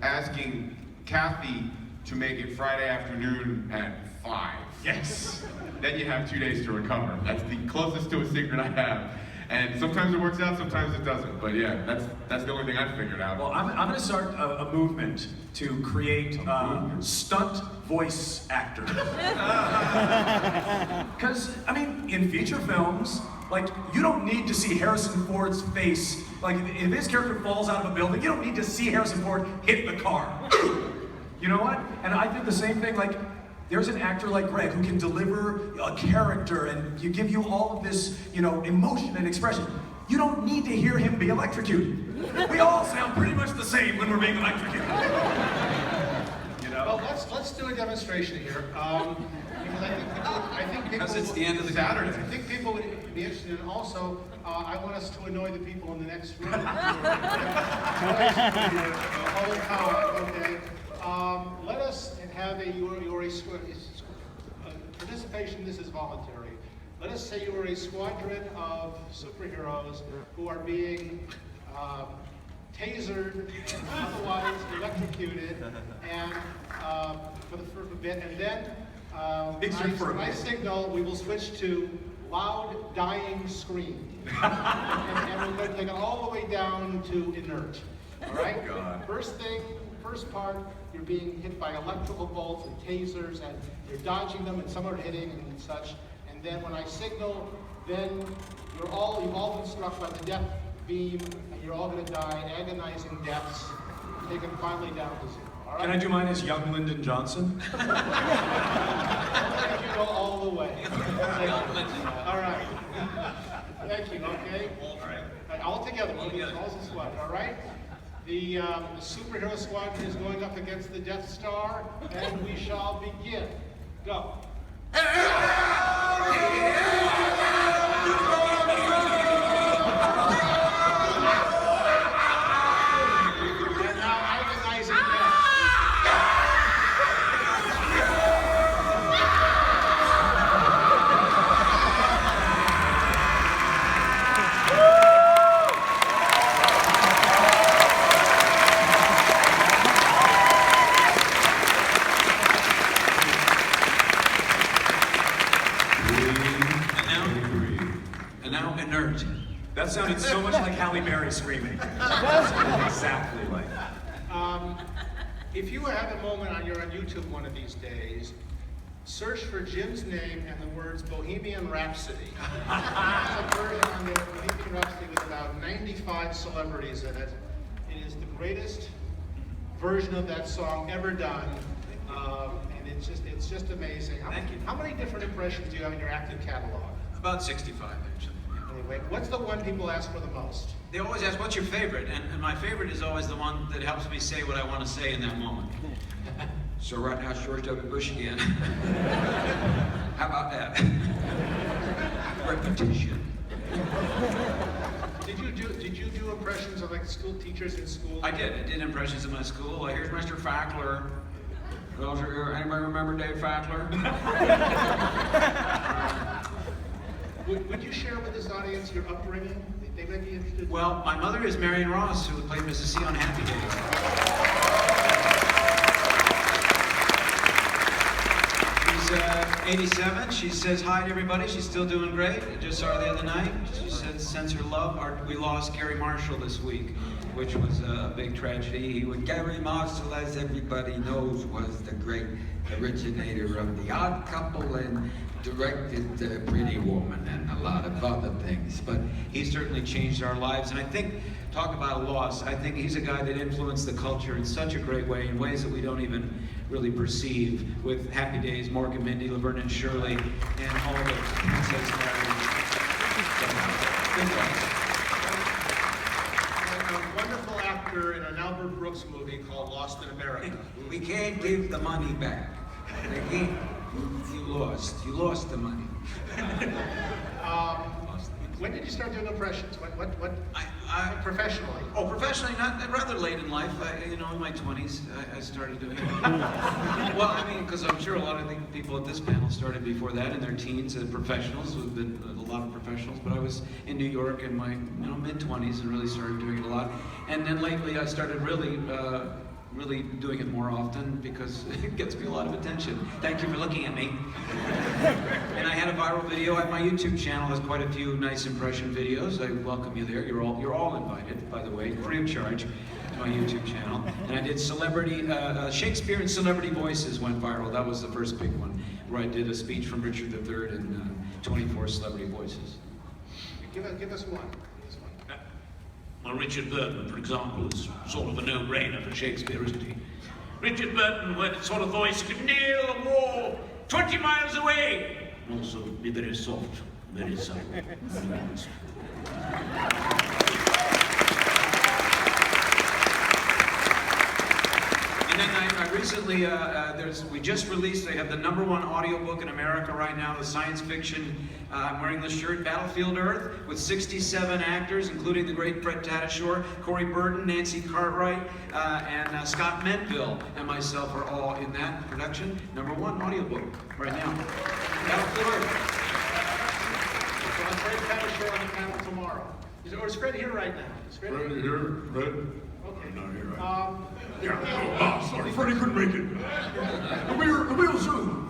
asking Kathy to make it Friday afternoon at 5. Yes. Then you have 2 days to recover. That's the closest to a secret I have. And sometimes it works out, sometimes it doesn't. But yeah, that's the only thing I've figured out. Well, I'm going to start a movement to create stunt voice actors. Because, I mean, in feature films, you don't need to see Harrison Ford's face. If his character falls out of a building, you don't need to see Harrison Ford hit the car. You know what? And I did the same thing, there's an actor like Greg who can deliver a character and give you all of this, emotion and expression. You don't need to hear him be electrocuted. We all sound pretty much the same when we're being electrocuted. Well, let's do a demonstration here. Because I think people, Because it's the end of the Saturday. I think people be interested in. Also, I want us to annoy the people in the next room. The whole time, okay? Let us have participation. This is voluntary. Let us say you are a squadron of superheroes who are being tasered, otherwise electrocuted, and for a bit, and then when I signal, we will switch to loud, dying scream. and we're going to take it all the way down to inert. All right? First part, you're being hit by electrical bolts and tasers, and you're dodging them, and some are hitting and such. And then when I signal, then you've all been struck by the death beam, and you're all going to die agonizing deaths, taken finally down to zero. All right? Can I do mine as young Lyndon Johnson? You go all the way. All right. Thank you. Okay. All right. All together. All as a squad. All right. The superhero squadron is going up against the Death Star, and we shall begin. Go. That sounded so much like Halle Berry screaming. Exactly like that. If you have a moment on YouTube one of these days, search for Jim's name and the words Bohemian Rhapsody. There's a version on there, Bohemian Rhapsody, with about 95 celebrities in it. It is the greatest version of that song ever done. And it's just amazing. How many different impressions do you have in your active catalog? About 65, actually. Anyway, what's the one people ask for the most? They always ask, what's your favorite? And my favorite is always the one that helps me say what I want to say in that moment. So right now, George W. Bush again. How about that? Repetition. Did you do impressions of like school teachers in school? I did impressions in my school. Here's Mr. Fackler. Anybody remember Dave Fackler? Would you share with this audience your upbringing? They may be interested. Well, my mother is Marion Ross, who played Mrs. C on Happy Days. She's 87. She says hi to everybody. She's still doing great. I just saw her the other night. She sends her love. We lost Gary Marshall this week, which was a big tragedy. Gary Marshall, as everybody knows, was the great originator of The Odd Couple and directed Pretty Woman and a lot of other things. But he certainly changed our lives. And I think, talk about a loss, I think he's a guy that influenced the culture in such a great way, in ways that we don't even really perceive, with Happy Days, Mork and Mindy, Laverne and Shirley, and all the Princess Diaries. A wonderful actor in an Albert Brooks movie called Lost in America. We can't give the money back. You lost the money. When did you start doing impressions? What professionally? Oh, professionally, rather late in life. In my 20s, I started doing it. Well, I mean, because I'm sure a lot of people at this panel started before that in their teens, professionals. There's been a lot of professionals, but I was in New York in my mid-20s and really started doing it a lot. And then lately, I started really doing it more often because it gets me a lot of attention. Thank you for looking at me. And I had a viral video at my YouTube channel. Has quite a few nice impression videos. I welcome you there. You're all invited, by the way, free of charge, to my YouTube channel. And I did Shakespeare and Celebrity Voices went viral. That was the first big one, where I did a speech from Richard III and 24 celebrity voices. Give us one. Well, Richard Burton, for example, is sort of a no-brainer for Shakespeare, isn't he? Richard Burton had a sort of voice, could nail a wall 20 miles away. And also be very soft, very subtle. And then I recently, we just released, they have the #1 audiobook in America right now, the science fiction, I'm wearing the shirt, Battlefield Earth, with 67 actors, including the great Fred Tatasciore, Corey Burton, Nancy Cartwright, and Scott Menville and myself are all in that production. #1 audiobook right now. Battlefield Earth. So I'm Fred Tatasciore on the panel tomorrow. Or is Fred here right now? Is Fred Fred here? Fred? Okay. I'm not here right Yeah. Oh, sorry, Freddie couldn't make it. We'll Zoom.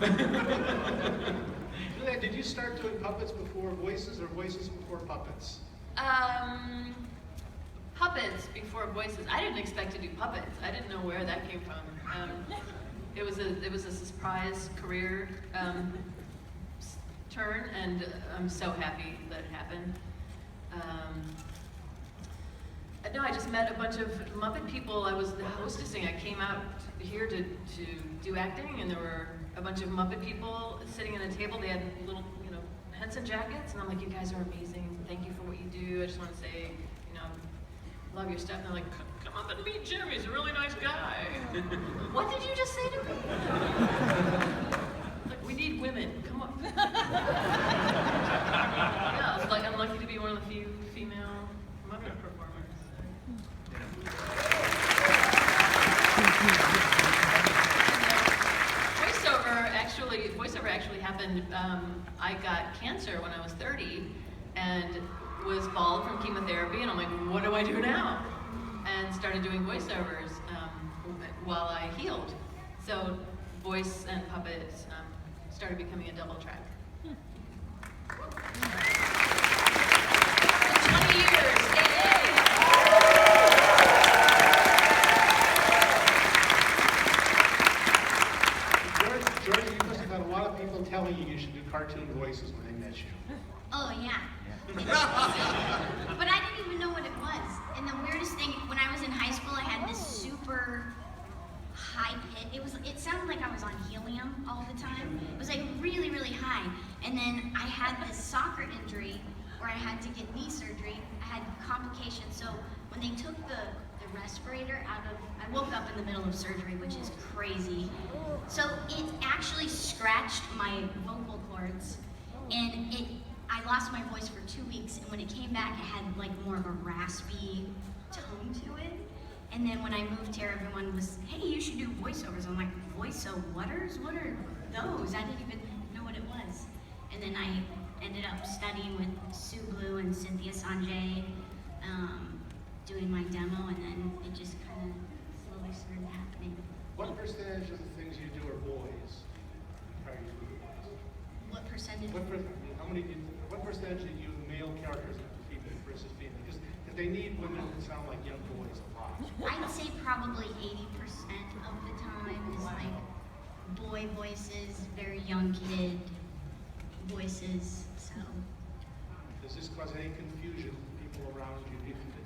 Juliette, did you start doing puppets before voices or voices before puppets? Puppets before voices. I didn't expect to do puppets. I didn't know where that came from. It was a surprise career turn, and I'm so happy that it happened. No, I just met a bunch of Muppet people. I was the hostessing. I came out here to do acting, and there were a bunch of Muppet people sitting at a table. They had little, Henson jackets, and I'm like, you guys are amazing. Thank you for what you do. I just want to say, love your stuff. And they're like, come up and meet Jim. He's a really nice guy. What did you just say to me? Like, we need women. Come on. Yeah, I was like, I'm lucky to be one of the few female Muppet performers. Voiceover actually happened. I got cancer when I was 30 and was bald from chemotherapy, and I'm like, what do I do now? And started doing voiceovers while I healed. So voice and puppets started becoming a double track. 20 years, yay! George, you must have had a lot of people telling you should do cartoon voices when they met you. Oh, yeah. But I didn't even know what it was. And the weirdest thing, when I was in high school, I had this super high pitch. It sounded like I was on helium all the time. It was like really, really high. And then I had this soccer injury where I had to get knee surgery. I had complications. So when they took the respirator out of, I woke up in the middle of surgery, which is crazy. So it actually scratched my vocal cords, and I lost my voice for 2 weeks, and when it came back, it had like more of a raspy tone to it. And then when I moved here, everyone was, hey, you should do voiceovers. I'm like, voice-o-waters? What are those? I didn't even know what it was. And then I ended up studying with Sue Blue and Cynthia Sanjay, doing my demo, and then it just kind of slowly started happening. What percentage of the things you do are boys? What percentage? What percentage do you male characters female versus female? Because they need women that sound like young boys a lot. I'd say probably 80% of the time is like boy voices, very young kid voices. So. Does this cause any confusion to people around you?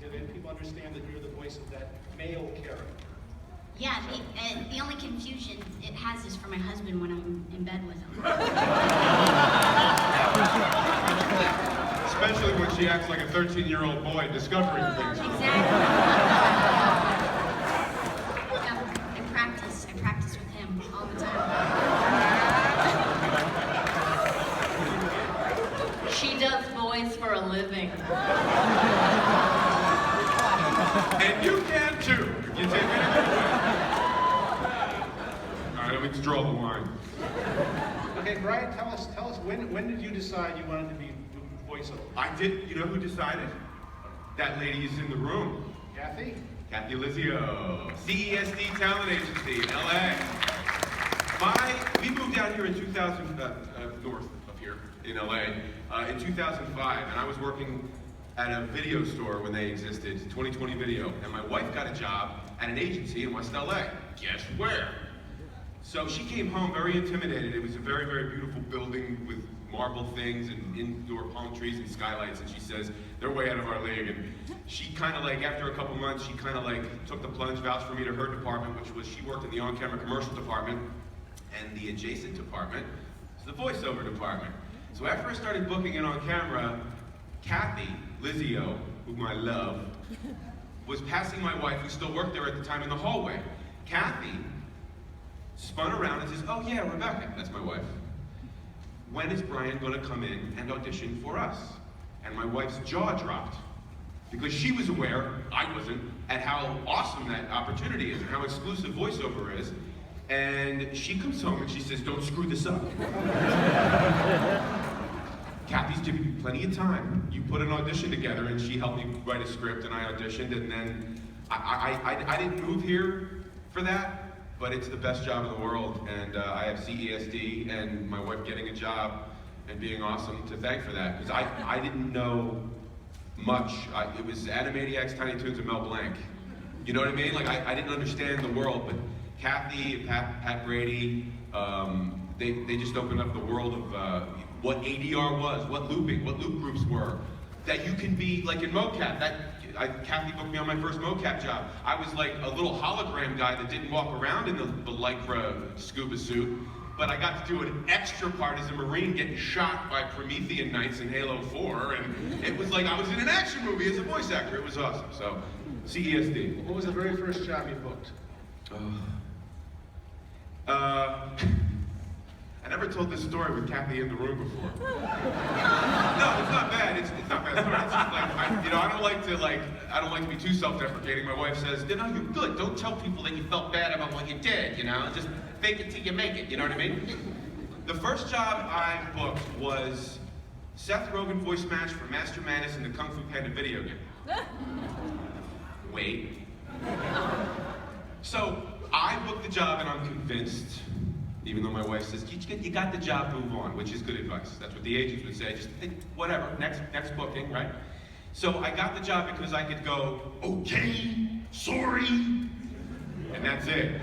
Do people understand that you're the voice of that male character? Yeah, the only confusion it has is for my husband when I'm in bed with him. Especially when she acts like a 13-year-old boy discovering things. Exactly. Yeah, I practice with him all the time. She does voice for a living. And you can too, if you take it in a good way. All right, let me just draw the line. Okay, Brian, tell us when did you decide you wanted to be voiceover? I did. You know who decided? That lady is in the room. Kathy? Kathy Lizio, CESD Talent Agency in LA. We moved out here in 2000, north of here in LA, in 2005, and I was working at a video store when they existed, 2020 Video, and my wife got a job at an agency in West LA. Guess where? So she came home very intimidated. It was a very, very beautiful building with marble things and indoor palm trees and skylights, and she says, they're way out of our league. And she kind of like, after a couple months, she kind of like took the plunge, vouched for me to her department, which was, she worked in the on-camera commercial department, and the adjacent department is the voiceover department. So after I started booking in on camera, Kathy Lizio, whom I love, was passing my wife, who still worked there at the time, in the hallway. Kathy spun around and says, "Oh yeah, Rebecca," that's my wife. "When is Brian going to come in and audition for us?" And my wife's jaw dropped because she was aware, I wasn't, at how awesome that opportunity is and how exclusive voiceover is. And she comes home and she says, "Don't screw this up." Kathy's giving you plenty of time. You put an audition together, and she helped me write a script, and I auditioned, and then I didn't move here for that, but it's the best job in the world, and I have CESD and my wife getting a job and being awesome to thank for that, because I didn't know much. It was Animaniacs, Tiny Toons, and Mel Blanc. You know what I mean? Like, I didn't understand the world, but Kathy, Pat Brady, they just opened up the world of what ADR was, what looping, what loop groups were. That you can be, like in mocap, Kathy booked me on my first mocap job. I was like a little hologram guy that didn't walk around in the Lycra scuba suit, but I got to do an extra part as a Marine getting shot by Promethean Knights in Halo 4, and it was like I was in an action movie as a voice actor. It was awesome, so CESD. What was the very first job you booked? I never told this story with Kathy in the room before. No, it's not bad. It's not bad story. It's just like I don't like to be too self-deprecating. My wife says, "No, you're good. Don't tell people that you felt bad about what you did. You know, just fake it till you make it." You know what I mean? The first job I booked was Seth Rogen voice match for Master Manus in the Kung Fu Panda video game. Wait. So I booked the job, and I'm convinced. Even though my wife says, you got the job, move on, which is good advice. That's what the agents would say, just think, whatever, next booking, right? So I got the job because I could go, "Okay, sorry," and that's it.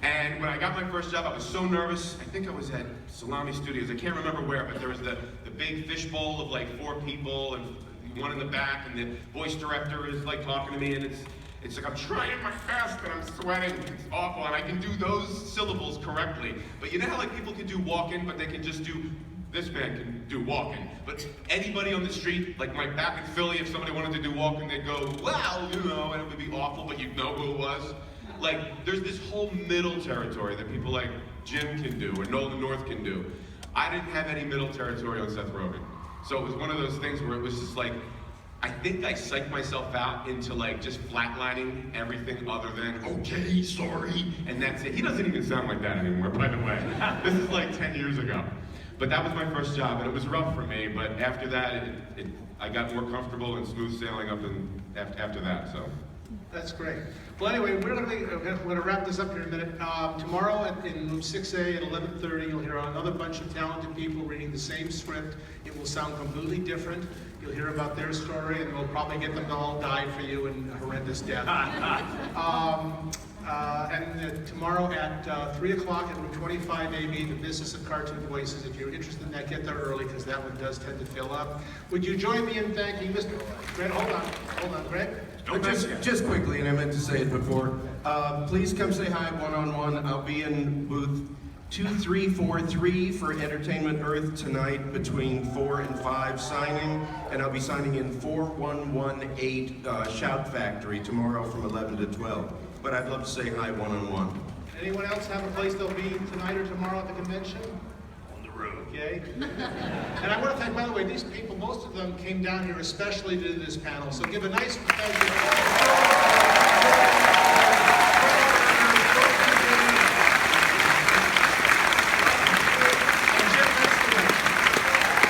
And when I got my first job, I was so nervous. I think I was at Salami Studios, I can't remember where, but there was the big fishbowl of like 4 people and one in the back, and the voice director is like talking to me, and it's like I'm trying my best and I'm sweating. It's awful, and I can do those syllables correctly. But you know how like people can do walk-in, but they can just do, this man can do walk-in. But anybody on the street, like back in Philly, if somebody wanted to do walk-in, they'd go, "Wow," you know, and it would be awful, but you'd know who it was. Like, there's this whole middle territory that people like Jim can do or Nolan North can do. I didn't have any middle territory on Seth Rogen. So it was one of those things where it was just like, I think I psyched myself out into like just flatlining everything other than, "Okay, sorry," and that's it. He doesn't even sound like that anymore, by the way. This is like 10 years ago. But that was my first job, and it was rough for me, but after that, I got more comfortable and smooth sailing up after that, so. That's great. Well, anyway, we're going to wrap this up here in a minute. Tomorrow in room 6A at 11:30, you'll hear another bunch of talented people reading the same script. It will sound completely different. You'll hear about their story, and we'll probably get them to all die for you in horrendous death. Tomorrow at 3 o'clock in room 25AB, the Business of Cartoon Voices. If you're interested in that, get there early, because that one does tend to fill up. Would you join me in thanking Mr. Greg? Hold on, Greg. Just quickly, and I meant to say it before, please come say hi one-on-one. I'll be in booth 2343 for Entertainment Earth tonight between 4 and 5 signing, and I'll be signing in 4118 Shout Factory tomorrow from 11 to 12. But I'd love to say hi one-on-one. Anyone else have a place they'll be tonight or tomorrow at the convention? On the road. Okay. And I want to thank, by the way, these people, most of them came down here especially to do this panel, so give a nice thank you.